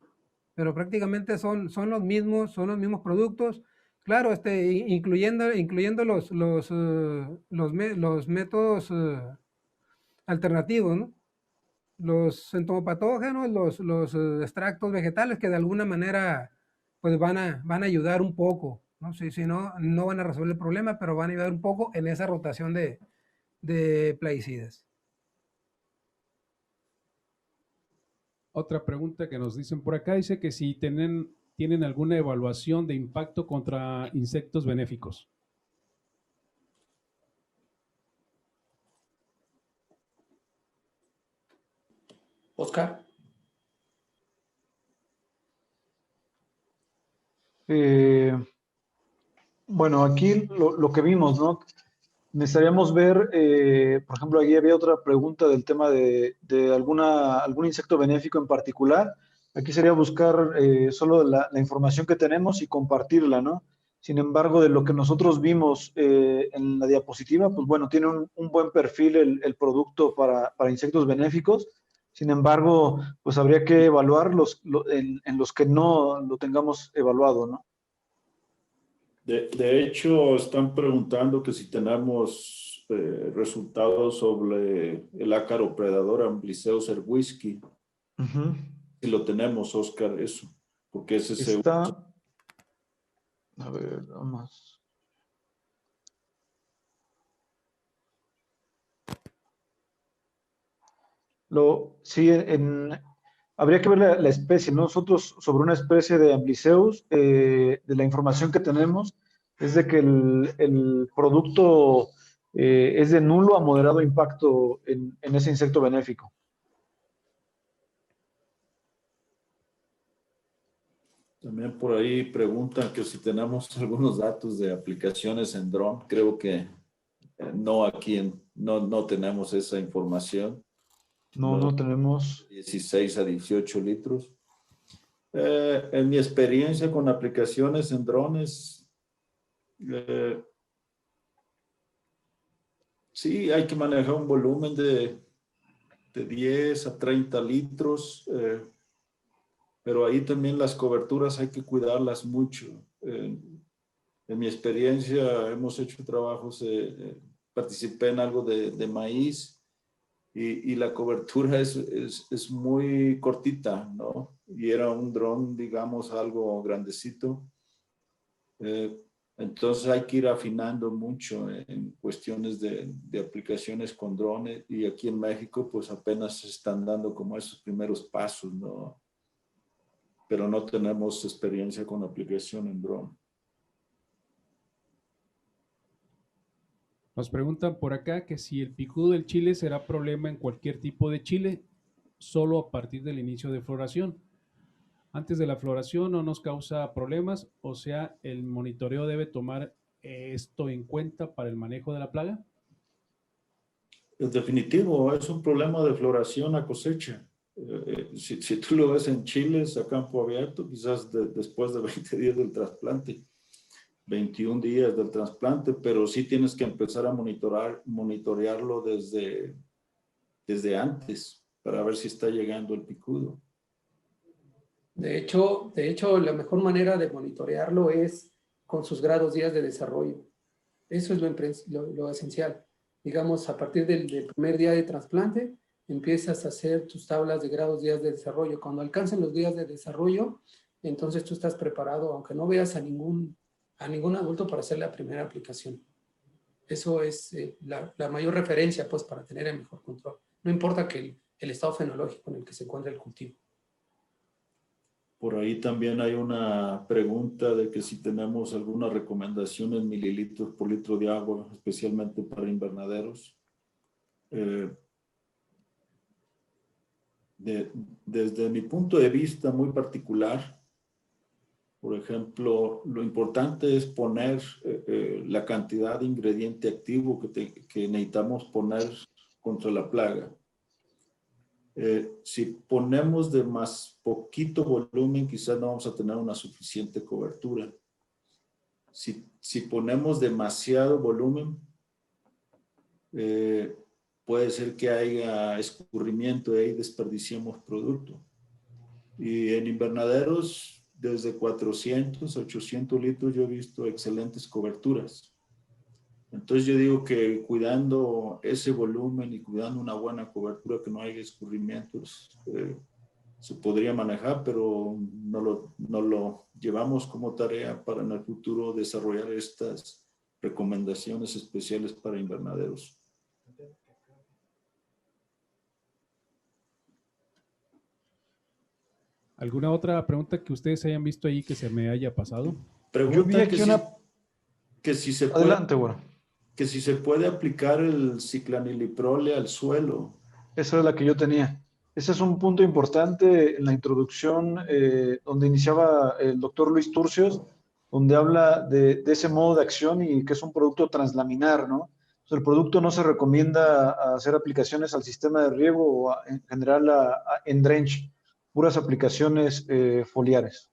Pero prácticamente son los mismos productos. Claro, incluyendo los métodos alternativos, ¿no? Los entomopatógenos, los extractos vegetales que de alguna manera pues van a ayudar un poco, ¿no? Si no van a resolver el problema, pero van a ayudar un poco en esa rotación de plaguicidas.
Otra pregunta que nos dicen por acá, dice que si tienen alguna evaluación de impacto contra insectos benéficos.
Oscar.
Bueno, aquí lo que vimos, ¿no? Necesitaríamos ver, por ejemplo, aquí había otra pregunta del tema de algún insecto benéfico en particular. Aquí sería buscar solo la información que tenemos y compartirla, ¿no? Sin embargo, de lo que nosotros vimos en la diapositiva, pues bueno, tiene un buen perfil el producto para insectos benéficos. Sin embargo, pues habría que evaluar en los que no lo tengamos evaluado, ¿no?
De hecho, están preguntando que si tenemos resultados sobre el ácaro predador Ambliseus erwiski. Si lo tenemos, Oscar, eso. Porque ese
está... A ver, vamos. Sí, habría que ver la especie, ¿no? Nosotros sobre una especie de Ambliseus, de la información que tenemos, es de que el producto es de nulo a moderado impacto en ese insecto benéfico.
También por ahí preguntan que si tenemos algunos datos de aplicaciones en dron. Creo que no, aquí no tenemos esa información.
No tenemos.
16 a 18 litros. En mi experiencia con aplicaciones en drones, sí, hay que manejar un volumen de 10 a 30 litros, pero ahí también las coberturas hay que cuidarlas mucho. En mi experiencia hemos hecho trabajos, participé en algo de maíz y la cobertura es muy cortita, ¿no? Y era un dron, digamos, algo grandecito. Entonces hay que ir afinando mucho en cuestiones de aplicaciones con drones, y aquí en México pues apenas se están dando como esos primeros pasos, ¿no? Pero no tenemos experiencia con aplicación en drone.
Nos preguntan por acá que si el picudo del chile será problema en cualquier tipo de chile, solo a partir del inicio de floración. Antes de la floración no nos causa problemas, o sea, el monitoreo debe tomar esto en cuenta para el manejo de la plaga.
En definitivo, es un problema de floración a cosecha. Si tú lo ves en chiles a campo abierto, quizás después de 20 días del trasplante, 21 días del trasplante, pero sí tienes que empezar a monitorearlo desde antes para ver si está llegando el picudo.
De hecho, la mejor manera de monitorearlo es con sus grados días de desarrollo. Eso es lo esencial. Digamos, a partir del primer día de trasplante, empiezas a hacer tus tablas de grados días de desarrollo. Cuando alcancen los días de desarrollo, entonces tú estás preparado, aunque no veas a ningún adulto, para hacer la primera aplicación. Eso es la mayor referencia, pues, para tener el mejor control. No importa que el estado fenológico en el que se encuentre el cultivo.
Por ahí también hay una pregunta de que si tenemos alguna recomendación en mililitros por litro de agua, especialmente para invernaderos. Desde mi punto de vista muy particular, por ejemplo, lo importante es poner la cantidad de ingrediente activo que necesitamos poner contra la plaga. Si ponemos de más poquito volumen, quizás no vamos a tener una suficiente cobertura. Si ponemos demasiado volumen, puede ser que haya escurrimiento y ahí desperdiciemos producto. Y en invernaderos, desde 400 a 800 litros, yo he visto excelentes coberturas. Entonces yo digo que cuidando ese volumen y cuidando una buena cobertura, que no haya escurrimientos, se podría manejar, pero no lo llevamos como tarea para en el futuro desarrollar estas recomendaciones especiales para invernaderos.
¿Alguna otra pregunta que ustedes hayan visto ahí que se me haya pasado?
Yo vi aquí
que si se puede...
Adelante, bueno.
Que si se puede aplicar el ciclaniliprole al suelo.
Esa es la que yo tenía. Ese es un punto importante en la introducción donde iniciaba el doctor Luis Turcios, donde habla de ese modo de acción y que es un producto translaminar, ¿no? Entonces, el producto no se recomienda hacer aplicaciones al sistema de riego o en general en drench, puras aplicaciones foliares.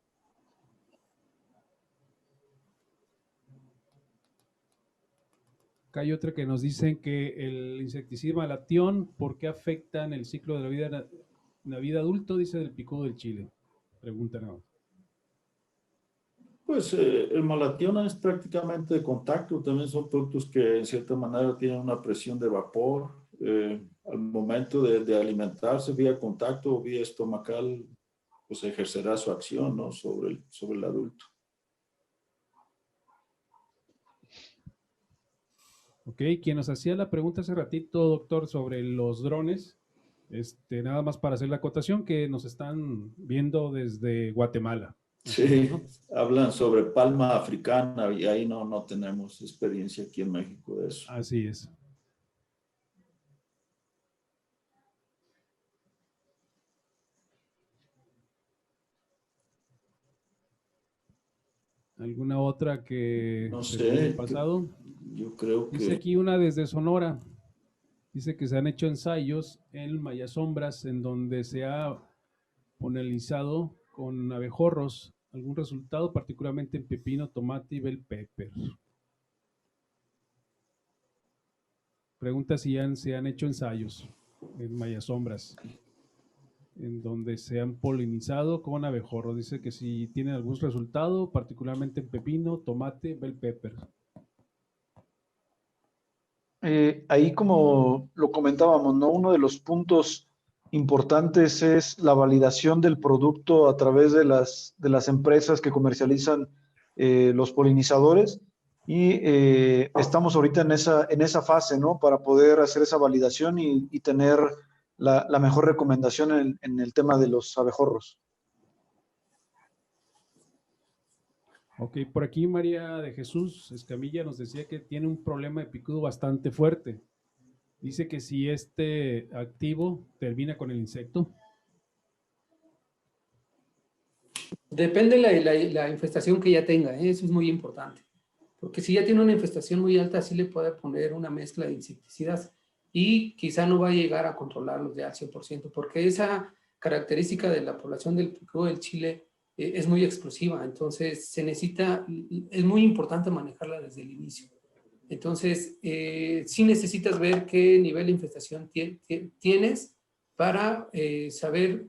Acá hay otra que nos dicen que el insecticida malatión, ¿por qué afecta en el ciclo de la vida adulto? Dice del picudo del chile. Pregunta nada.
Pues el malatión es prácticamente de contacto. También son productos que en cierta manera tienen una presión de vapor. Al momento de alimentarse vía contacto o vía estomacal, pues ejercerá su acción, ¿no? sobre el adulto.
Ok, quien nos hacía la pregunta hace ratito, doctor, sobre los drones, nada más para hacer la acotación, que nos están viendo desde Guatemala.
Sí, hablan sobre palma africana y ahí no tenemos experiencia aquí en México de eso.
Así es. ¿Alguna otra que
no
se
sé,
me haya pasado?
Yo creo que...
Dice aquí una desde Sonora. Dice que se han hecho ensayos en Mayasombras en donde se ha polinizado con abejorros. ¿Algún resultado, particularmente en pepino, tomate y bell pepper? Pregunta si se han hecho ensayos en Mayasombras en donde se han polinizado con abejorros. Dice que si tienen algún resultado, particularmente en pepino, tomate, bell pepper.
Ahí, como lo comentábamos, ¿no? Uno de los puntos importantes es la validación del producto a través de las empresas que comercializan los polinizadores, y estamos ahorita en esa fase, ¿no? Para poder hacer esa validación y tener la mejor recomendación en el tema de los abejorros.
Ok, por aquí María de Jesús Escamilla nos decía que tiene un problema de picudo bastante fuerte. Dice que si este activo termina con el insecto.
Depende la infestación que ya tenga, ¿eh? Eso es muy importante. Porque si ya tiene una infestación muy alta, sí le puede poner una mezcla de insecticidas y quizá no va a llegar a controlarlos ya al 100%, porque esa característica de la población del picudo del chile es muy explosiva, entonces se necesita, es muy importante manejarla desde el inicio. Entonces, sí necesitas ver qué nivel de infestación tienes para saber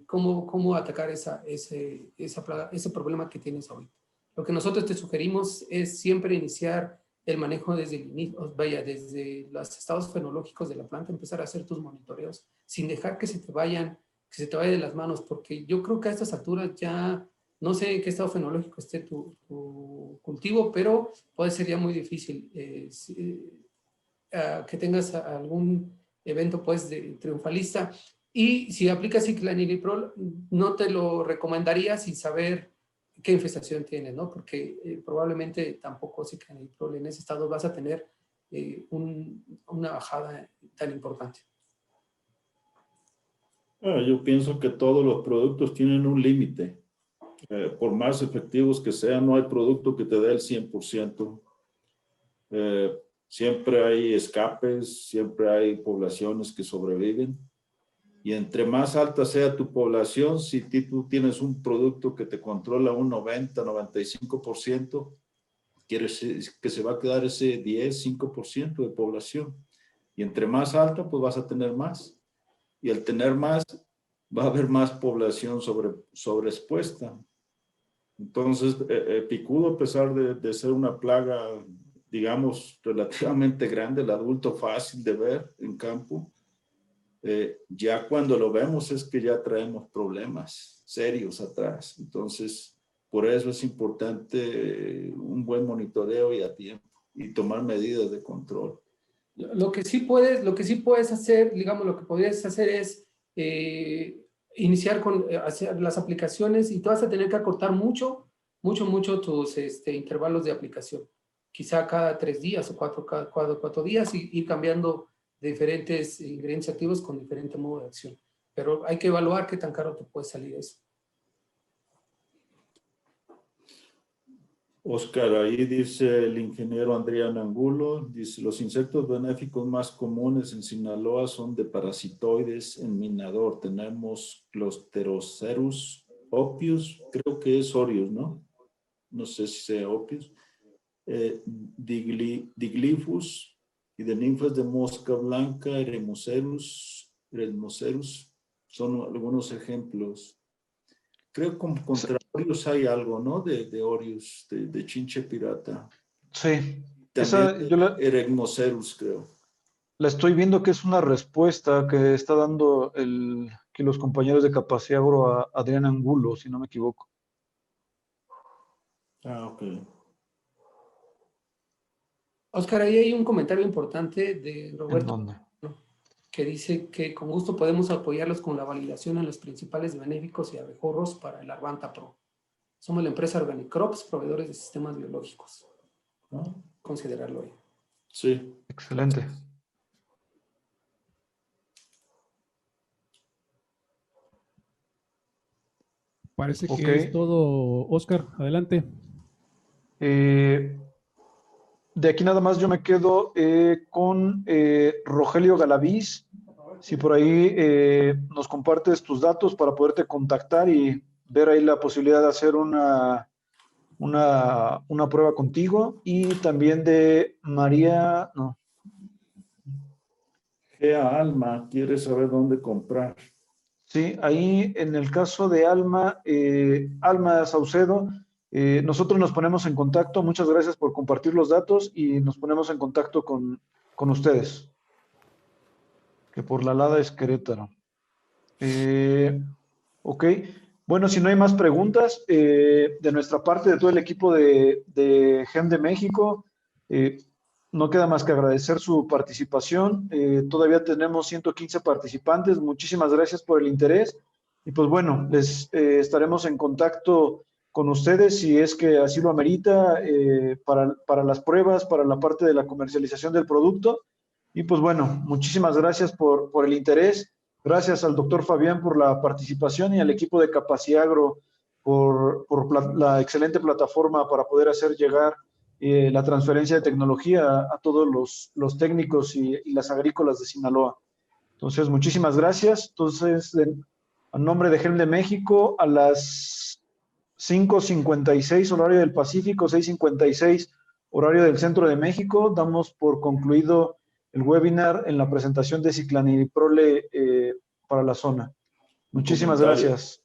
cómo atacar ese problema que tienes ahorita. Lo que nosotros te sugerimos es siempre iniciar el manejo desde el inicio, vaya, desde los estados fenológicos de la planta, empezar a hacer tus monitoreos sin dejar que se te vaya de las manos, porque yo creo que a estas alturas ya no sé en qué estado fenológico esté tu cultivo, pero puede ser ya muy difícil que tengas algún evento pues triunfalista. Y si aplicas ciclaniliprol, no te lo recomendaría sin saber qué infestación tienes, ¿no? Porque probablemente tampoco ciclaniliprol en ese estado vas a tener una bajada tan importante.
Yo pienso que todos los productos tienen un límite. Por más efectivos que sean, no hay producto que te dé el 100%. Siempre hay escapes, siempre hay poblaciones que sobreviven. Y entre más alta sea tu población, si tú tienes un producto que te controla un 90, 95%, quiere decir que se va a quedar ese 10, 5% de población. Y entre más alta, pues vas a tener más. Y al tener más, va a haber más población sobreexpuesta. Entonces, picudo, a pesar de ser una plaga, digamos, relativamente grande, el adulto fácil de ver en campo, ya cuando lo vemos es que ya traemos problemas serios atrás. Entonces, por eso es importante un buen monitoreo y a tiempo y tomar medidas de control.
Lo que sí puedes hacer, digamos, lo que podrías hacer es iniciar con hacer las aplicaciones y tú vas a tener que acortar mucho tus intervalos de aplicación. Quizá cada 3 días o cada 4 días y ir cambiando diferentes ingredientes activos con diferente modo de acción. Pero hay que evaluar qué tan caro te puede salir eso.
Oscar, ahí dice el ingeniero Adrián Angulo, dice, los insectos benéficos más comunes en Sinaloa son de parasitoides en minador. Tenemos Closterocerus opius, creo que es Orius, ¿no? No sé si sea opius. Diglifus y de ninfas de mosca blanca, Eremocerus, son algunos ejemplos. Creo que contra Orius hay algo, ¿no? De Orius, de chinche pirata.
Sí.
También yo Eregmocerus, creo.
La estoy viendo que es una respuesta que está dando que los compañeros de Capacidad Agro a Adrián Angulo, si no me equivoco.
Ok.
Oscar, ahí hay un comentario importante de Roberto.
¿En dónde?
Que dice que con gusto podemos apoyarlos con la validación en los principales benéficos y abejorros para el Arvanta Pro. Somos la empresa Organicrops, proveedores de sistemas biológicos. ¿No? Considerarlo ahí.
Sí.
Excelente.
Parece que es todo, Oscar. Adelante.
De aquí nada más yo me quedo con Rogelio Galaviz. Si por ahí nos compartes tus datos para poderte contactar y ver ahí la posibilidad de hacer una prueba contigo. Y también de María, no.
Gea Alma quiere saber dónde comprar.
Sí, ahí en el caso de Alma, Alma Saucedo, nosotros nos ponemos en contacto. Muchas gracias por compartir los datos y nos ponemos en contacto con ustedes. Que por la Lada es Querétaro. Ok, Bueno, si no hay más preguntas, de nuestra parte, de todo el equipo de GEM de México, no queda más que agradecer su participación. Todavía tenemos 115 participantes. Muchísimas gracias por el interés. Y pues bueno, les estaremos en contacto con ustedes si es que así lo amerita, para las pruebas, para la parte de la comercialización del producto. Y pues bueno, muchísimas gracias por el interés. Gracias al doctor Fabián por la participación y al equipo de Capaciagro por la excelente plataforma para poder hacer llegar la transferencia de tecnología a todos los técnicos y las agrícolas de Sinaloa. Entonces, muchísimas gracias. Entonces, a nombre de GEM de México, a las 5:56 horario del Pacífico, 6:56 horario del Centro de México, damos por concluido el webinar en la presentación de Ciclaniprole para la zona. Muchísimas
Comentario.
gracias.